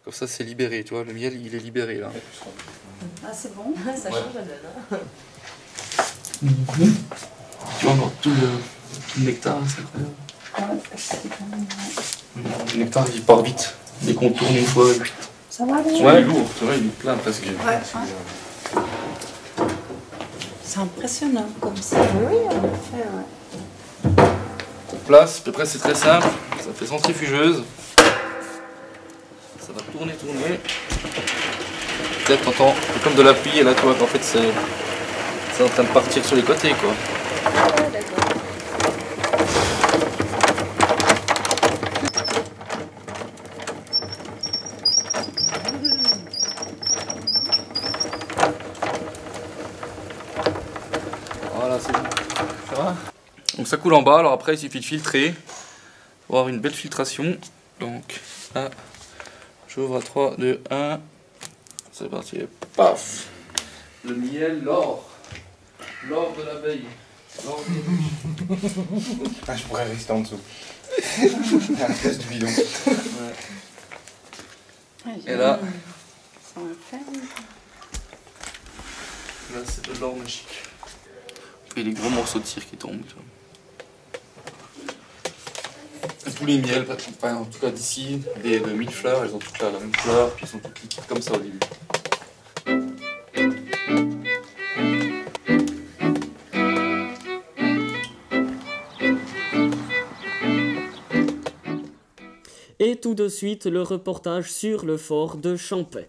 Comme ça c'est libéré, tu vois, le miel il est libéré là. Ah c'est bon, ça change la donne. Hein. Tu vois encore tout le nectar, c'est incroyable. Le nectar il part vite, dès qu'on tourne une fois. Ça va bien? Ouais, il est lourd, tu vois, il est plein presque. Ouais. C'est impressionnant comme ça. Oui, en effet, ouais. On place, puis après c'est très simple, ça fait centrifugeuse. Ça va tourner. Peut-être t'entends comme de la pluie et là tu vois qu'en fait c'est en train de partir sur les côtés quoi. Ouais, d'accord. Voilà, c'est bon. Ça va? Donc ça coule en bas, alors après il suffit de filtrer. Pour avoir une belle filtration. Donc là, j'ouvre à 3, 2, 1. C'est parti, paf! Le miel, l'or. L'or de l'abeille. L'or des ruches. Ah, je pourrais rester en dessous. À la place du bidon. Ouais. Et là, ça va faire. Là c'est de l'or magique. Puis les gros morceaux de cire qui tombent. Tu vois. Tous les miels, enfin, en tout cas d'ici, de 1000 fleurs, elles ont toutes la même couleur, puis elles sont toutes liquides comme ça au début. Et tout de suite, le reportage sur le fort de Champey.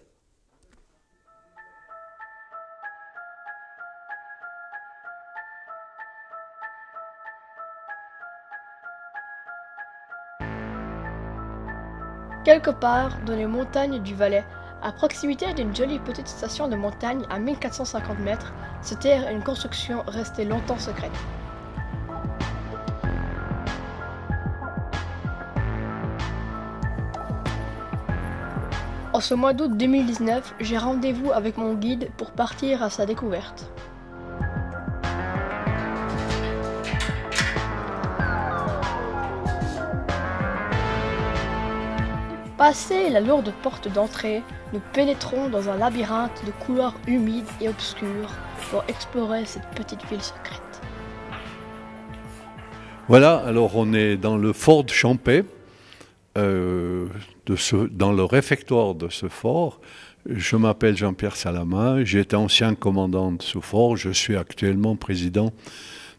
Quelque part dans les montagnes du Valais, à proximité d'une jolie petite station de montagne à 1450 mètres, se terre une construction restée longtemps secrète. En ce mois d'août 2019, j'ai rendez-vous avec mon guide pour partir à sa découverte. Passé la lourde porte d'entrée, nous pénétrons dans un labyrinthe de couloirs humides et obscurs pour explorer cette petite ville secrète. Voilà, alors on est dans le fort de Champey, dans le réfectoire de ce fort. Je m'appelle Jean-Pierre Salamin, j'étais ancien commandant de ce fort, je suis actuellement président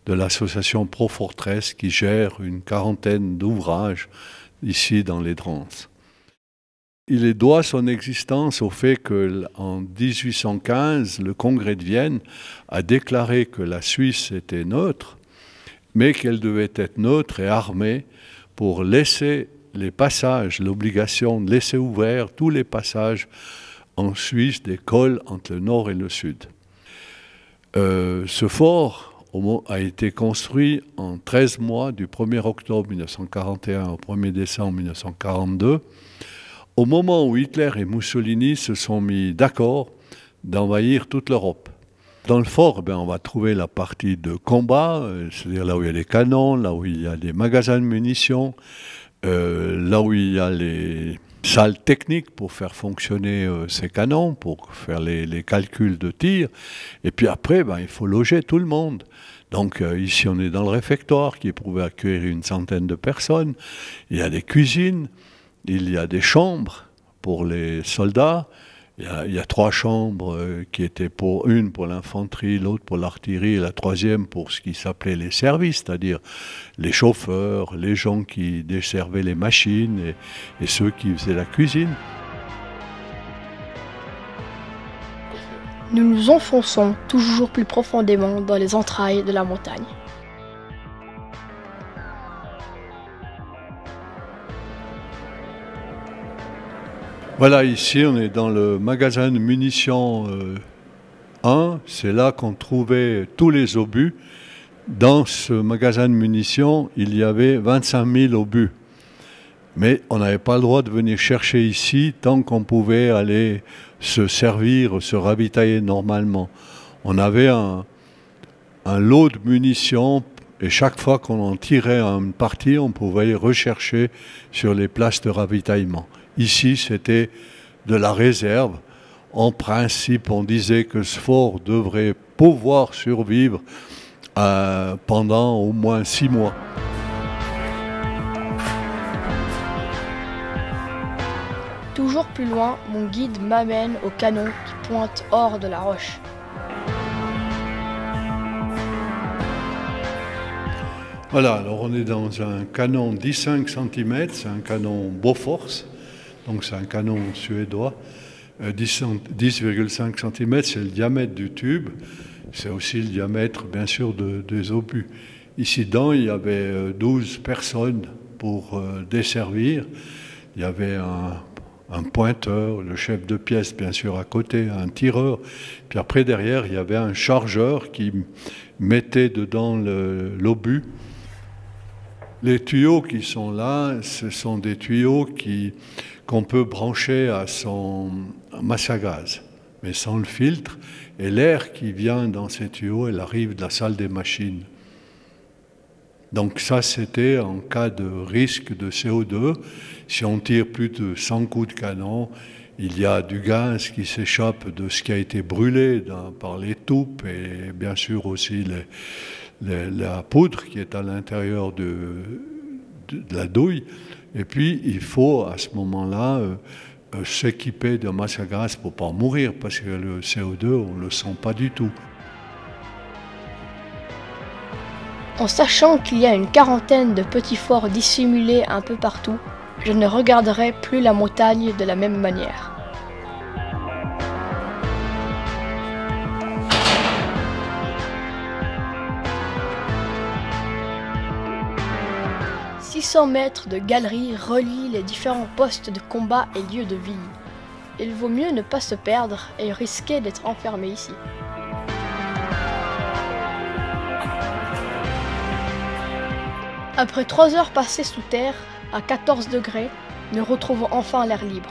de l'association Profortress qui gère une quarantaine d'ouvrages ici dans les Dranses. Il doit son existence au fait qu'en 1815, le Congrès de Vienne a déclaré que la Suisse était neutre, mais qu'elle devait être neutre et armée pour laisser les passages, l'obligation de laisser ouverts tous les passages en Suisse des cols entre le nord et le sud. Ce fort a été construit en 13 mois, du 1er octobre 1941 au 1er décembre 1942, au moment où Hitler et Mussolini se sont mis d'accord d'envahir toute l'Europe. Dans le fort, on va trouver la partie de combat, c'est-à-dire là où il y a les canons, là où il y a des magasins de munitions, là où il y a les salles techniques pour faire fonctionner ces canons, pour faire les calculs de tir. Et puis après, il faut loger tout le monde. Donc ici, on est dans le réfectoire qui pouvait accueillir une centaine de personnes. Il y a des cuisines, il y a des chambres pour les soldats. Il y a 3 chambres qui étaient une pour l'infanterie, l'autre pour l'artillerie et la troisième pour ce qui s'appelait les services, c'est-à-dire les chauffeurs, les gens qui desservaient les machines et ceux qui faisaient la cuisine. Nous nous enfonçons toujours plus profondément dans les entrailles de la montagne. Voilà, ici on est dans le magasin de munitions 1, c'est là qu'on trouvait tous les obus. Dans ce magasin de munitions, il y avait 25 000 obus. Mais on n'avait pas le droit de venir chercher ici tant qu'on pouvait aller se servir, se ravitailler normalement. On avait un lot de munitions et chaque fois qu'on en tirait une partie, on pouvait rechercher sur les places de ravitaillement. Ici, c'était de la réserve. En principe, on disait que ce fort devrait pouvoir survivre pendant au moins 6 mois. Toujours plus loin, mon guide m'amène au canon qui pointe hors de la roche. Voilà, alors on est dans un canon 15 cm, c'est un canon Bofors. Donc c'est un canon suédois, 10,5 cm, c'est le diamètre du tube, c'est aussi le diamètre bien sûr des obus. Ici dedans, il y avait 12 personnes pour desservir, il y avait un pointeur, le chef de pièce bien sûr à côté, un tireur, puis après derrière il y avait un chargeur qui mettait dedans l'obus. Les tuyaux qui sont là, ce sont des tuyaux qu'on peut brancher à son masse à gaz, mais sans le filtre. Et l'air qui vient dans ces tuyaux, elle arrive de la salle des machines. Donc ça, c'était en cas de risque de CO2. Si on tire plus de 100 coups de canon, il y a du gaz qui s'échappe de ce qui a été brûlé par les toupes et bien sûr aussi la poudre qui est à l'intérieur de la douille. Et puis, il faut à ce moment-là s'équiper de masse à gaz pour ne pas mourir, parce que le CO2, on ne le sent pas du tout. En sachant qu'il y a une quarantaine de petits forts dissimulés un peu partout, je ne regarderai plus la montagne de la même manière. « 600 mètres de galeries relient les différents postes de combat et lieux de vie. Il vaut mieux ne pas se perdre et risquer d'être enfermé ici. » Après 3 heures passées sous terre, à 14 degrés, nous retrouvons enfin l'air libre.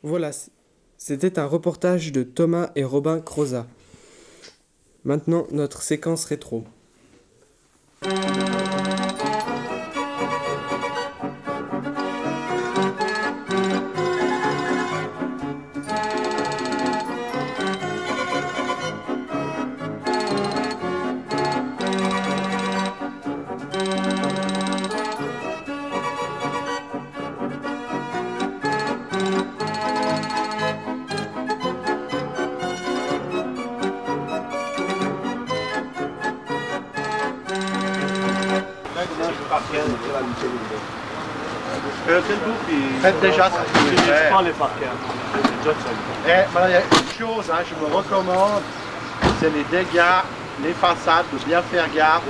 Voilà, c'était un reportage de Thomas et Robin Croza. Maintenant, notre séquence rétro. Faites déjà ça. Je prends les parquets. Mais il y a une chose, je me recommande, c'est les dégâts les façades, de bien faire gaffe.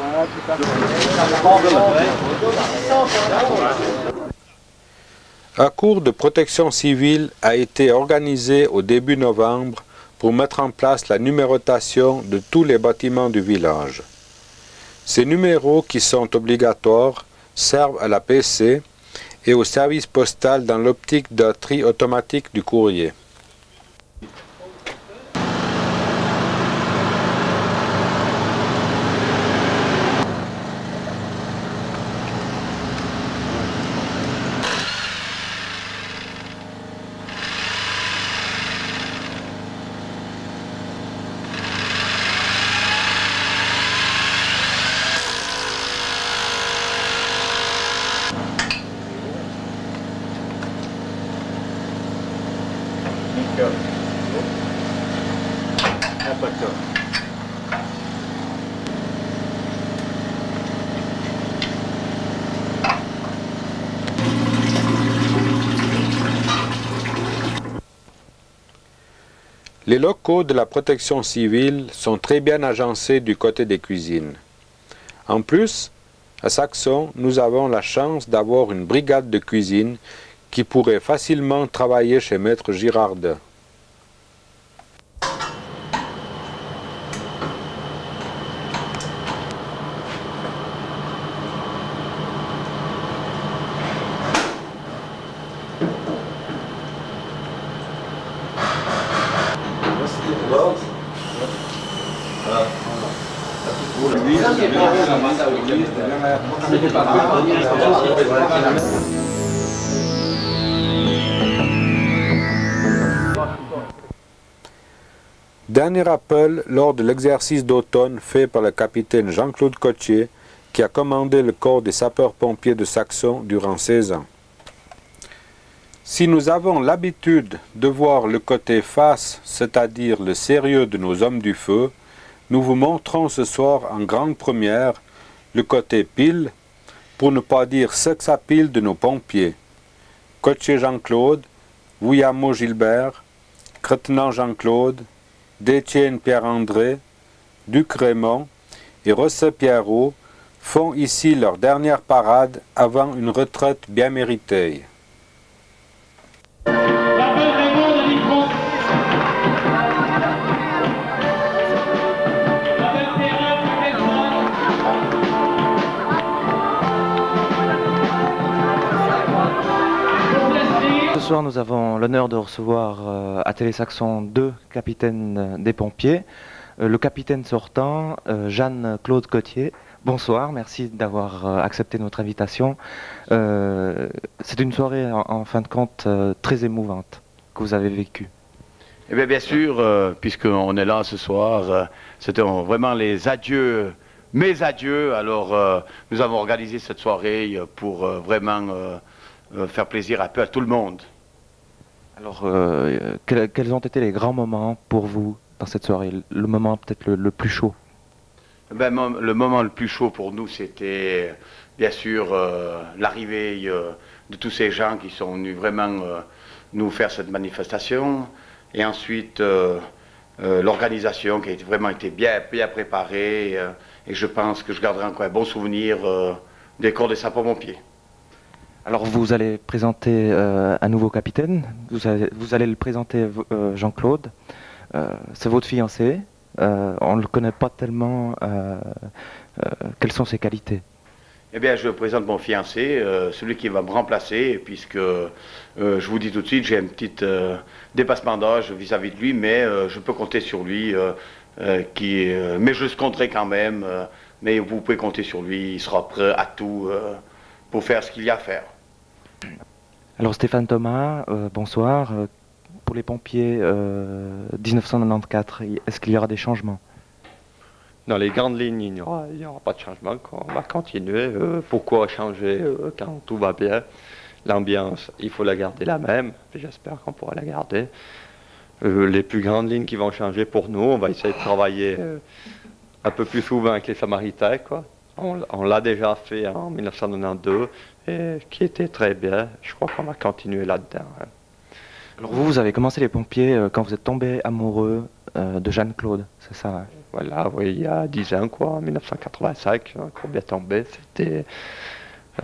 Un cours de protection civile a été organisé au début novembre pour mettre en place la numérotation de tous les bâtiments du village. Ces numéros qui sont obligatoires servent à la PC et au service postal dans l'optique d'un tri automatique du courrier. Les locaux de la protection civile sont très bien agencés du côté des cuisines. En plus, à Saxon, nous avons la chance d'avoir une brigade de cuisine qui pourrait facilement travailler chez Maître Girardin. Dernier appel lors de l'exercice d'automne fait par le capitaine Jean-Claude Cotier, qui a commandé le corps des sapeurs-pompiers de Saxon durant 16 ans. Si nous avons l'habitude de voir le côté face, c'est-à-dire le sérieux de nos hommes du feu, nous vous montrons ce soir en grande première le côté pile, pour ne pas dire sex à pile de nos pompiers. Cotier Jean-Claude, Vouillamo Gilbert, Cretenant Jean-Claude, Détienne Pierre-André, Duc Raymond et Rosset Pierrot font ici leur dernière parade avant une retraite bien méritée. Ce soir, nous avons l'honneur de recevoir à Télé Saxon 2 capitaines des pompiers. Le capitaine sortant, Jeanne-Claude Cotier. Bonsoir, merci d'avoir accepté notre invitation. C'est une soirée, en fin de compte, très émouvante que vous avez vécue. Eh bien, bien sûr, puisqu'on est là ce soir, c'était vraiment les adieux, mes adieux. Alors, nous avons organisé cette soirée pour vraiment faire plaisir un peu à tout le monde. Alors, quels ont été les grands moments pour vous dans cette soirée? Le moment peut-être le plus chaud? Ben, le moment le plus chaud pour nous, c'était bien sûr l'arrivée de tous ces gens qui sont venus vraiment nous faire cette manifestation. Et ensuite, l'organisation qui a vraiment été bien préparée. Et je pense que je garderai encore un bon souvenir des corps des sapeurs-pompiers. Alors vous allez présenter un nouveau capitaine, vous allez le présenter Jean-Claude, c'est votre fiancé, on ne le connaît pas tellement, quelles sont ses qualités? Eh bien je présente mon fiancé, celui qui va me remplacer, puisque je vous dis tout de suite, j'ai un petit dépassement d'âge vis-à-vis de lui, mais je peux compter sur lui, mais je le compterai quand même, mais vous pouvez compter sur lui, il sera prêt à tout pour faire ce qu'il y a à faire. Alors Stéphane Thomas, bonsoir. Pour les pompiers 1994, est-ce qu'il y aura des changements? Dans les grandes lignes, il n'y aura pas de changement. On va continuer. Pourquoi changer quand tout va bien? L'ambiance, il faut la garder la même. J'espère qu'on pourra la garder. Les plus grandes lignes qui vont changer pour nous, on va essayer de travailler un peu plus souvent avec les Samaritains, quoi. On l'a déjà fait en 1992 et qui était très bien. Je crois qu'on va continuer là-dedans. Alors vous avez commencé les pompiers quand vous êtes tombé amoureux de Jeanne-Claude, c'est ça, hein? Voilà, oui, il y a 10 ans, quoi, en 1985, combien tombé, c'était...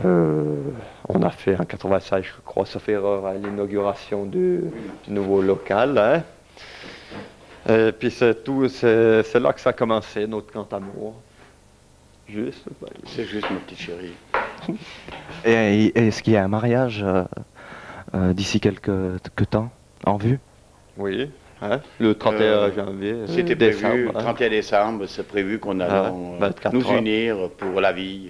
on a fait en 85, je crois, sauf erreur, à l'inauguration du nouveau local, hein. Et puis c'est tout, c'est là que ça a commencé, notre grand amour. Juste, c'est juste, ma petite chérie. Et est-ce qu'il y a un mariage d'ici quelques temps, en vue? Oui, hein, le 31 janvier. C'était prévu, le 31 décembre, c'est prévu qu'on allait nous unir pour la vie.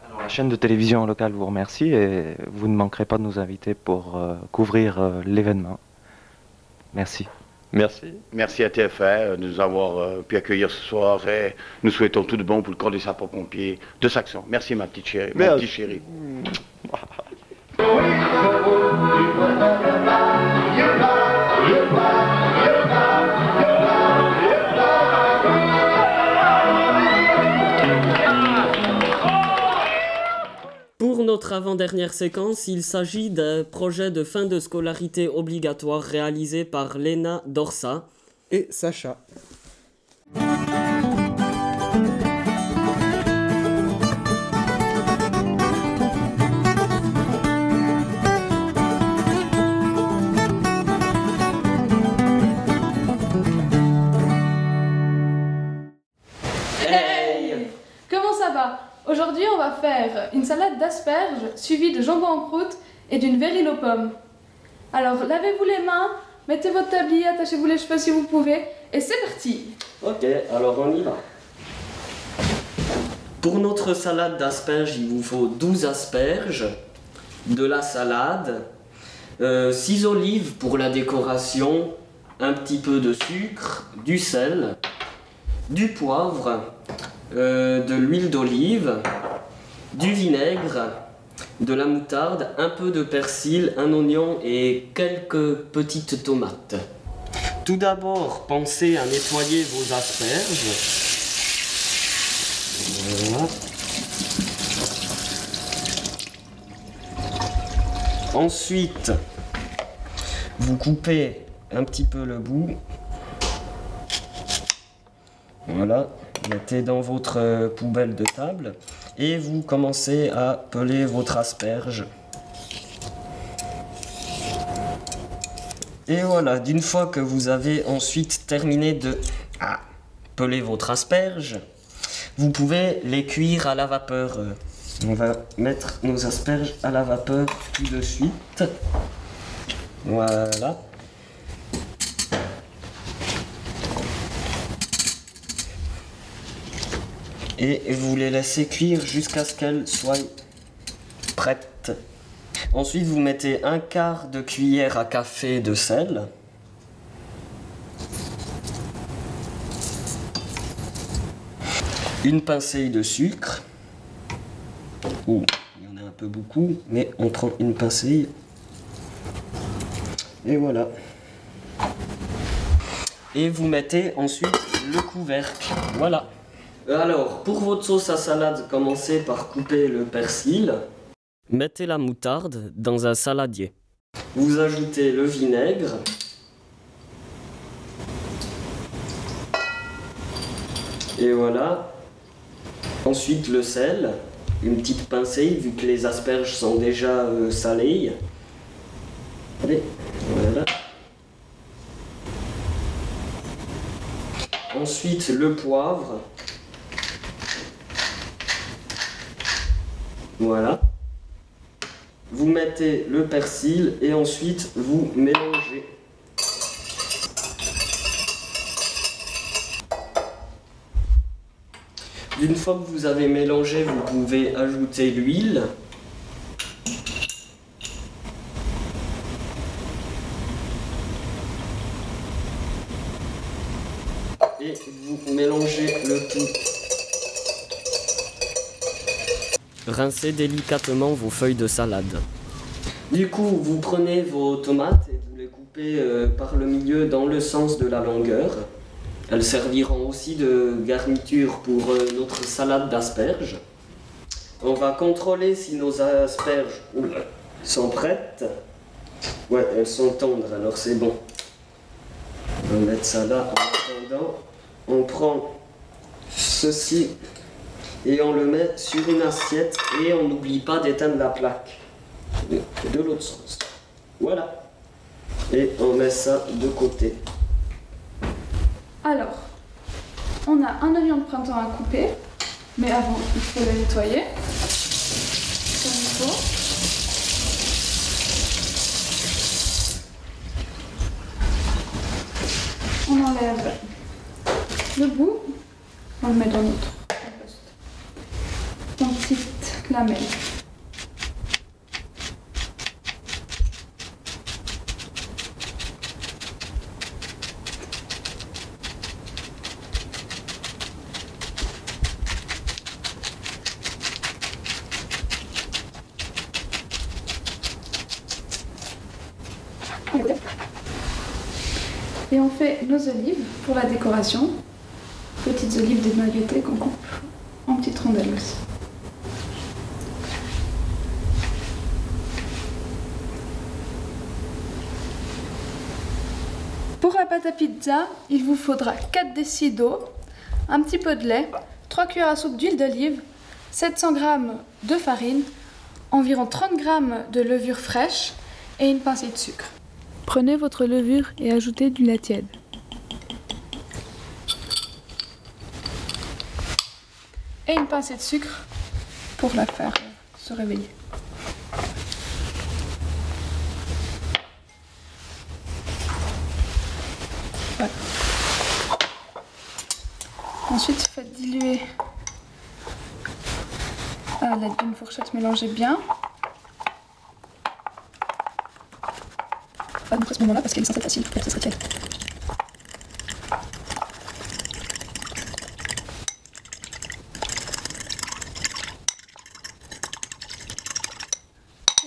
Alors, la chaîne de télévision locale vous remercie et vous ne manquerez pas de nous inviter pour couvrir l'événement. Merci. Merci. Merci à TF1 de nous avoir pu accueillir ce soir et nous souhaitons tout de bon pour le corps des sapeurs-pompiers de Saxon. Merci ma petite chérie. Ma petite chérie. Pour notre avant-dernière séquence, il s'agit d'un projet de fin de scolarité obligatoire réalisé par Léna Dorsa et Sacha. Hey! Comment ça va? Aujourd'hui, on va faire une salade d'asperges suivie de jambon en croûte et d'une vérille aux pommes. Alors, lavez-vous les mains, mettez votre tablier, attachez-vous les cheveux si vous pouvez, et c'est parti! Ok, alors on y va. Pour notre salade d'asperges, il vous faut 12 asperges, de la salade, 6 olives pour la décoration, un petit peu de sucre, du sel, du poivre, de l'huile d'olive, du vinaigre, de la moutarde, un peu de persil, un oignon et quelques petites tomates. Tout d'abord, pensez à nettoyer vos asperges. Voilà. Ensuite, vous coupez un petit peu le bout. Voilà, mettez dans votre poubelle de table et vous commencez à peler votre asperge. Et voilà, d'une fois que vous avez ensuite terminé de peler votre asperge, vous pouvez les cuire à la vapeur. On va mettre nos asperges à la vapeur tout de suite. Voilà. Et vous les laissez cuire jusqu'à ce qu'elles soient prêtes. Ensuite, vous mettez un quart de cuillère à café de sel. Une pincée de sucre. Oh, il y en a un peu beaucoup, mais on prend une pincée. Et voilà. Et vous mettez ensuite le couvercle. Voilà. Alors, pour votre sauce à salade, commencez par couper le persil. Mettez la moutarde dans un saladier. Vous ajoutez le vinaigre. Et voilà. Ensuite le sel. Une petite pincée, vu que les asperges sont déjà salées. Et voilà. Ensuite le poivre. Voilà. Vous mettez le persil et ensuite vous mélangez. Une fois que vous avez mélangé, vous pouvez ajouter l'huile. Et vous mélangez le tout. Rincez délicatement vos feuilles de salade. Du coup, vous prenez vos tomates et vous les coupez par le milieu dans le sens de la longueur. Elles serviront aussi de garniture pour notre salade d'asperges. On va contrôler si nos asperges sont prêtes. Ouais, elles sont tendres, alors c'est bon. On va mettre ça là en attendant. On prend ceci et on le met sur une assiette et on n'oublie pas d'éteindre la plaque de l'autre sens. Voilà. Et on met ça de côté. Alors, on a un oignon de printemps à couper, mais avant, il faut le nettoyer. Comme il faut. On enlève le bout, on le met dans notre compost. En petites lamelles. Et on fait nos olives pour la décoration. Petites olives dénoyautées qu'on coupe en petites rondelles aussi. Pour la pâte à pizza, il vous faudra 4 décis d'eau, un petit peu de lait, 3 cuillères à soupe d'huile d'olive, 700 g de farine, environ 30 g de levure fraîche et une pincée de sucre. Prenez votre levure et ajoutez du lait tiède. Et une pincée de sucre pour la faire se réveiller. Voilà. Ensuite, faites diluer à l'aide d'une fourchette, mélangez bien. Pas à ce moment-là parce qu'elle est censée être facile pour que ce soit tiède.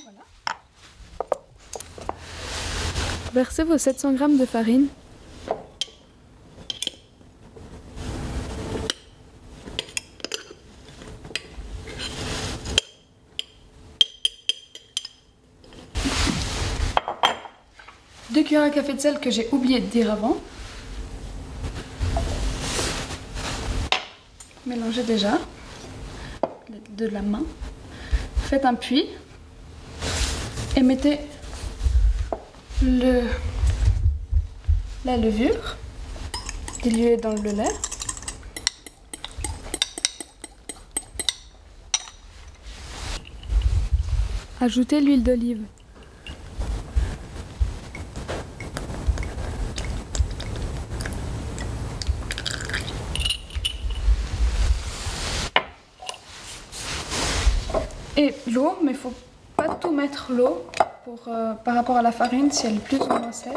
Voilà. Versez vos 700 g de farine. Deux cuillères à café de sel que j'ai oublié de dire avant. Mélangez déjà de la main. Faites un puits et mettez la levure diluée dans le lait. Ajoutez l'huile d'olive. Et l'eau, mais il ne faut pas tout mettre l'eau par rapport à la farine si elle est plus ou moins sèche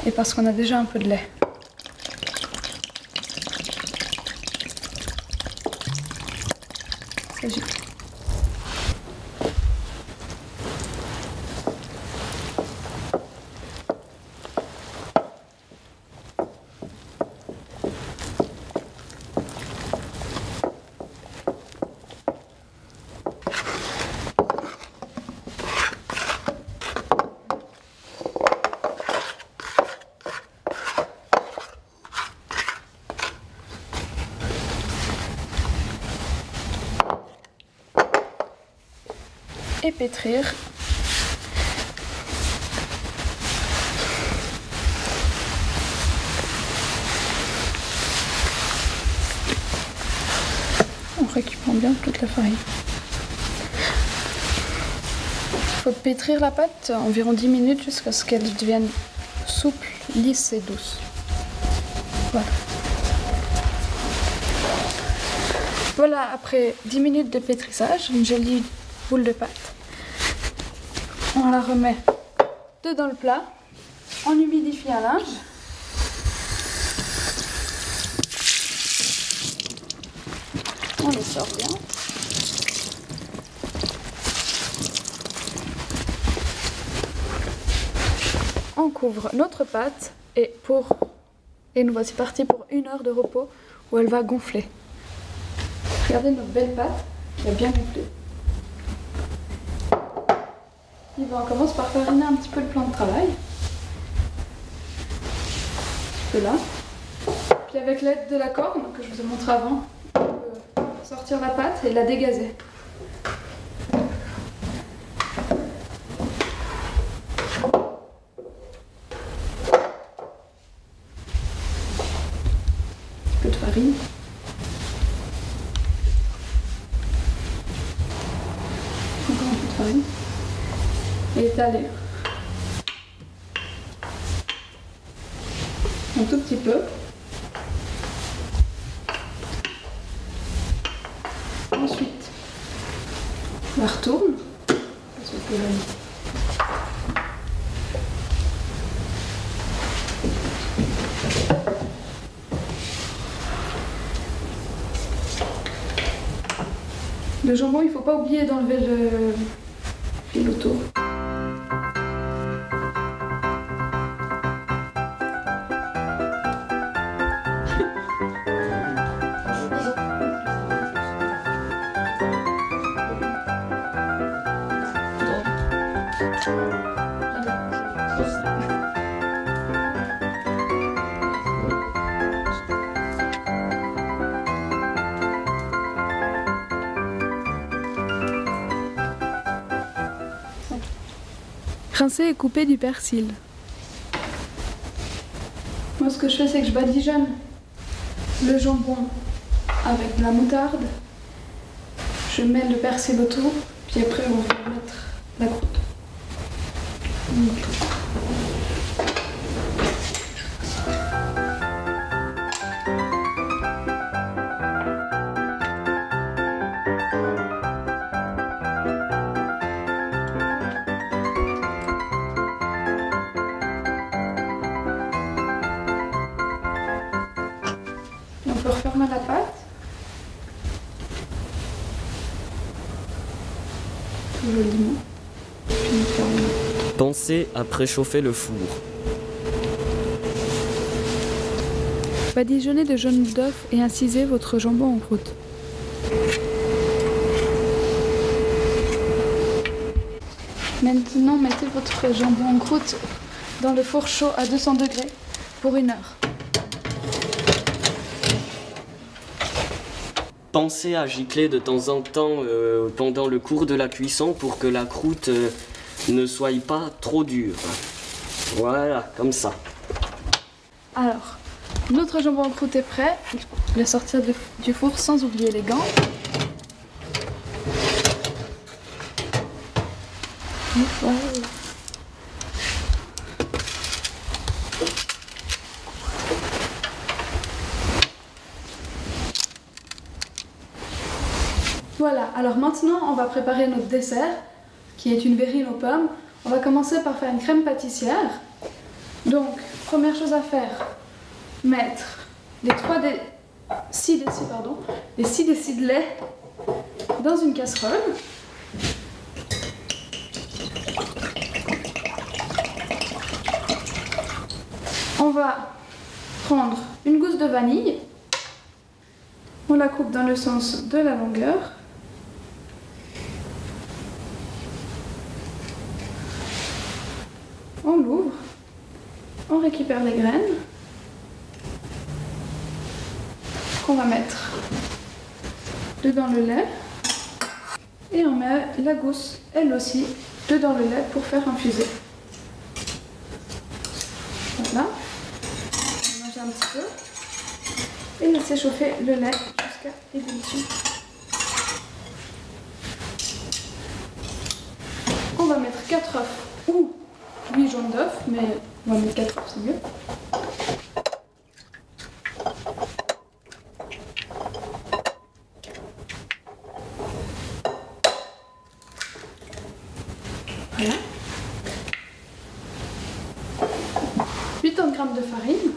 et parce qu'on a déjà un peu de lait. C'est juste. Et pétrir. En récupérant bien toute la farine. Il faut pétrir la pâte environ 10 minutes jusqu'à ce qu'elle devienne souple, lisse et douce. Voilà. Voilà, après 10 minutes de pétrissage, une jolie boule de pâte. On la remet dedans le plat, on humidifie un linge. On les sort bien. On couvre notre pâte et nous voici partis pour 1 heure de repos où elle va gonfler. Regardez notre belle pâte, elle a bien gonflé. On commence par fariner un petit peu le plan de travail. là. Puis avec l'aide de la corne que je vous ai montré avant, on peut sortir la pâte et la dégazer. Un peu de farine. Encore un peu de farine. Et étaler. Un tout petit peu. Ensuite, on la retourne. Le jambon, il ne faut pas oublier d'enlever le fil autour. Rincer et couper du persil. Moi, ce que je fais, c'est que je badigeonne le jambon avec de la moutarde. Je mets le persil autour, puis après, on va mettre la croûte. On peut refermer la pâte. Tout joliment. Puis on ferme. Pensez à préchauffer le four. Badigeonnez de jaune d'œuf et incisez votre jambon en croûte. Maintenant, mettez votre jambon en croûte dans le four chaud à 200 degrés pour 1 heure. Pensez à gicler de temps en temps pendant le cours de la cuisson pour que la croûte ne soit pas trop dure. Voilà, comme ça. Alors, notre jambon en croûte est prêt. Il faut le sortir du four sans oublier les gants. Voilà. Voilà, alors maintenant on va préparer notre dessert qui est une verrine aux pommes. On va commencer par faire une crème pâtissière. Donc, première chose à faire, mettre les 6 décis de lait dans une casserole. On va prendre une gousse de vanille. On la coupe dans le sens de la longueur. On l'ouvre, on récupère les graines qu'on va mettre dedans le lait et on met la gousse, elle aussi, dedans le lait pour faire infuser. Voilà, on mange un petit peu et laisser chauffer le lait jusqu'à ébullition. On va mettre 4 œufs ou 8 jaunes d'œufs, mais on va mettre 4 œufs, c'est mieux. Voilà. 80 g de farine.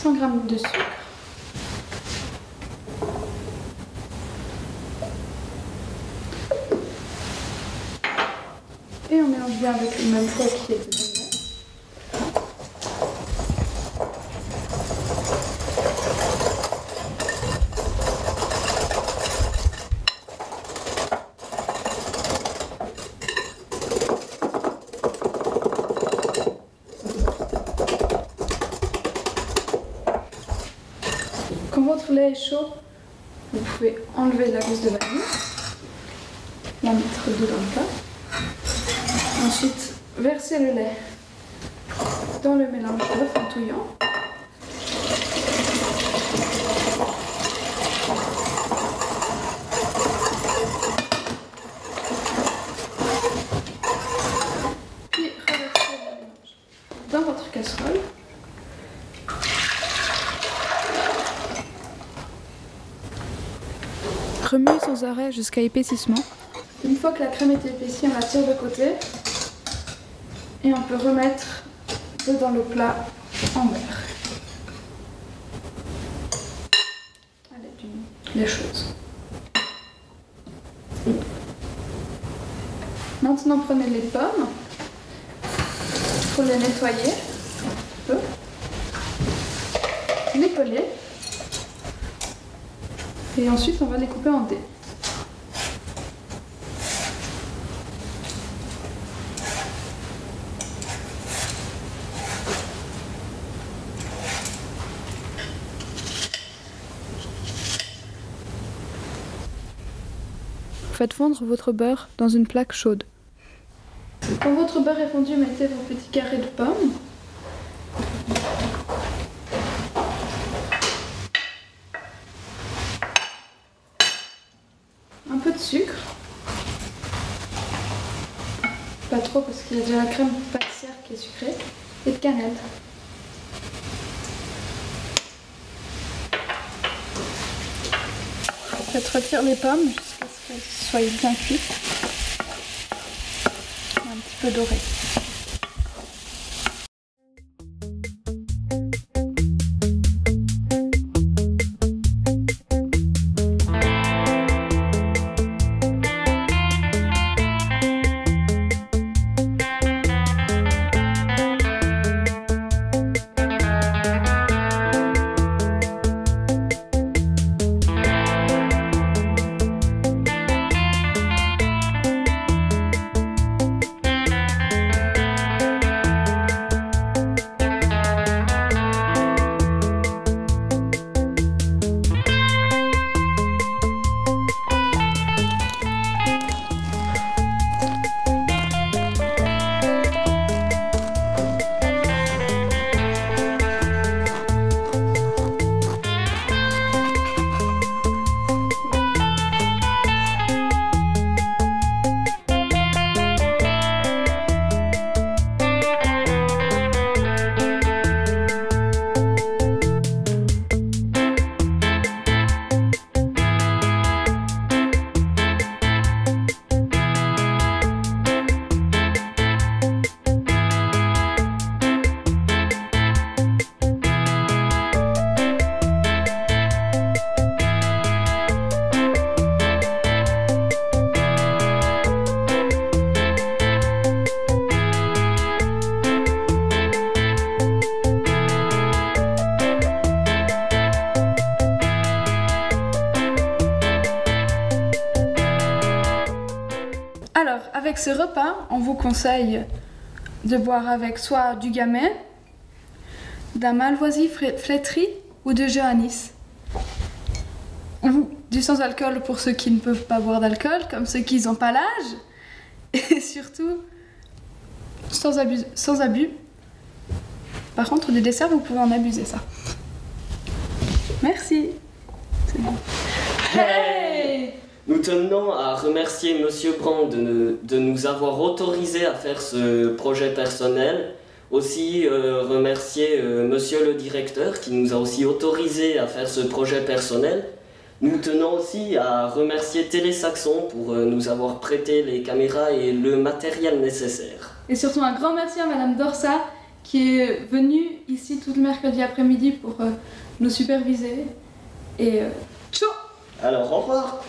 G de sucre. Et on mélange bien avec le même poids qui est dedans. Quand votre lait est chaud, vous pouvez enlever la gousse de vanille, la mettre dedans le plat. Ensuite, verser le lait dans le mélange d'œufs en touillant. Puis reverser le mélange dans votre casserole. Remuez sans arrêt jusqu'à épaississement. Une fois que la crème est épaissie, on la tire de côté et on peut remettre dedans le plat en verre. À l'aide d'une lécheuse. Maintenant, prenez les pommes pour les nettoyer un peu, les peler. Et ensuite, on va les couper en dés. Faites fondre votre beurre dans une plaque chaude. Quand votre beurre est fondu, mettez vos petits carrés de pommes. Un peu de sucre. Pas trop parce qu'il y a déjà la crème pâtissière qui est sucrée. Et de cannelle. Faites refire les pommes jusqu'à ce qu'elles soient bien cuites. Et un petit peu dorées. Alors, avec ce repas, on vous conseille de boire avec soit du gamay, d'un malvoisie flétri ou de jus anis. Ou du sans-alcool pour ceux qui ne peuvent pas boire d'alcool, comme ceux qui n'ont pas l'âge. Et surtout, sans abus. Par contre, des desserts, vous pouvez en abuser, ça. Merci. C'est bon. Hey! Nous tenons à remercier Monsieur Brand de nous avoir autorisé à faire ce projet personnel. Aussi remercier Monsieur le directeur qui nous a aussi autorisé à faire ce projet personnel. Nous tenons aussi à remercier Télésaxon pour nous avoir prêté les caméras et le matériel nécessaire. Et surtout un grand merci à Madame Dorsa qui est venue ici tout le mercredi après-midi pour nous superviser. Et ciao! Alors au revoir!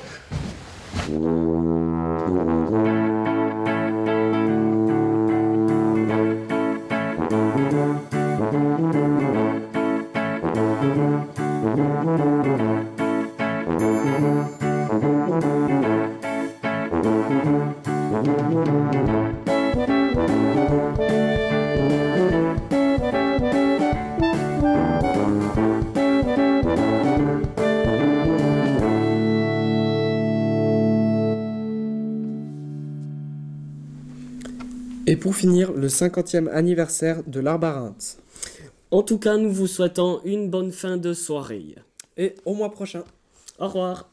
Et pour finir, le 50e anniversaire de l'Arbre à Reims. En tout cas, nous vous souhaitons une bonne fin de soirée. Et au mois prochain. Au revoir.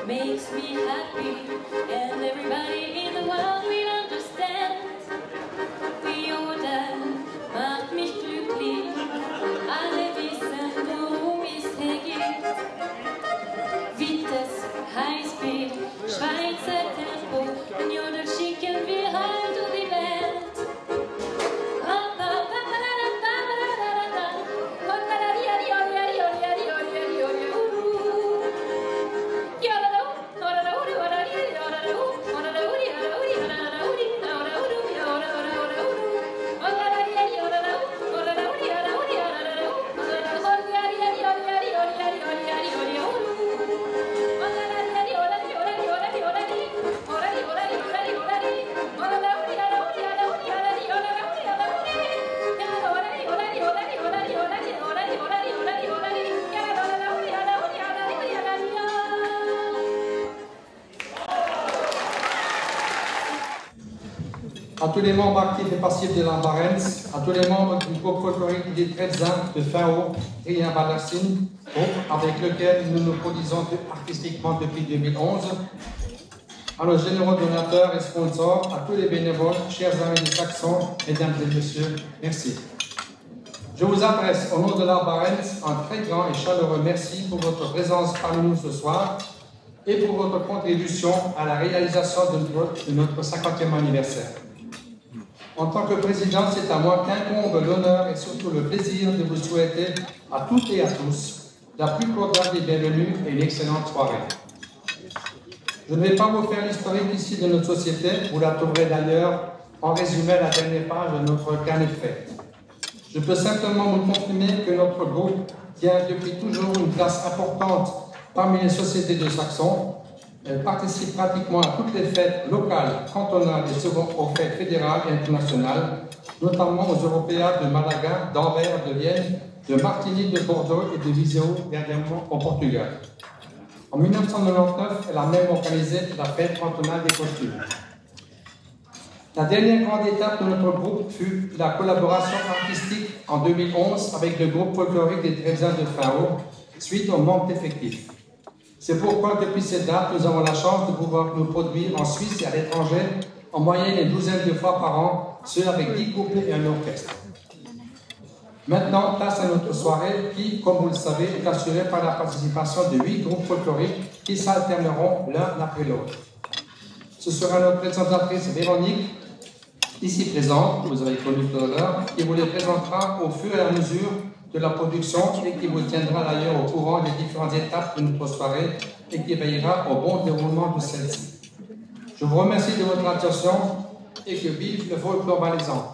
Makes me happy, and everybody in the world will understand. Your dad macht mich glücklich, alle wissen, worum es hier geht. Vites, Highspeed, Schweizer Tempo, den Jodel schicken wir halt um die Welt. À tous les membres actifs et passifs de l'Ambarens, à tous les membres du groupe folklorique des Trezins de Fin-Haut, Rien Balassine, avec lequel nous nous produisons artistiquement depuis 2011, à nos généraux donateurs et sponsors, à tous les bénévoles, chers amis des Saxons, mesdames et messieurs, merci. Je vous adresse au nom de l'Ambarens un très grand et chaleureux merci pour votre présence parmi nous ce soir et pour votre contribution à la réalisation de notre 50e anniversaire. En tant que président, c'est à moi qu'incombe l'honneur et surtout le plaisir de vous souhaiter à toutes et à tous la plus cordiale des bienvenues et une excellente soirée. Je ne vais pas vous faire l'historique ici de notre société, vous la trouverez d'ailleurs en résumé à la dernière page de notre carnet de faits. Je peux simplement vous confirmer que notre groupe tient depuis toujours une place importante parmi les sociétés de Saxons. Elle participe pratiquement à toutes les fêtes locales, cantonales et souvent aux fêtes fédérales et internationales, notamment aux Européades de Malaga, d'Anvers, de Vienne, de Martinique, de Bordeaux et de Viseu, dernièrement au Portugal. En 1999, elle a même organisé la fête cantonale des costumes. La dernière grande étape de notre groupe fut la collaboration artistique en 2011 avec le groupe folklorique des Trezins de Fin-Haut, suite au manque d'effectifs. C'est pourquoi, depuis cette date, nous avons la chance de pouvoir nous produire en Suisse et à l'étranger, en moyenne une douzaine de fois par an, ce avec 10 couples et un orchestre. Maintenant, place à notre soirée qui, comme vous le savez, est assurée par la participation de 8 groupes folkloriques qui s'alterneront l'un après l'autre. Ce sera notre présentatrice Véronique, ici présente, vous avez connu tout à l'heure, qui vous les présentera au fur et à mesure de la production et qui vous tiendra d'ailleurs au courant des différentes étapes de notre soirée et qui veillera au bon déroulement de celle-ci. Je vous remercie de votre attention et que vive le folklore valaisan.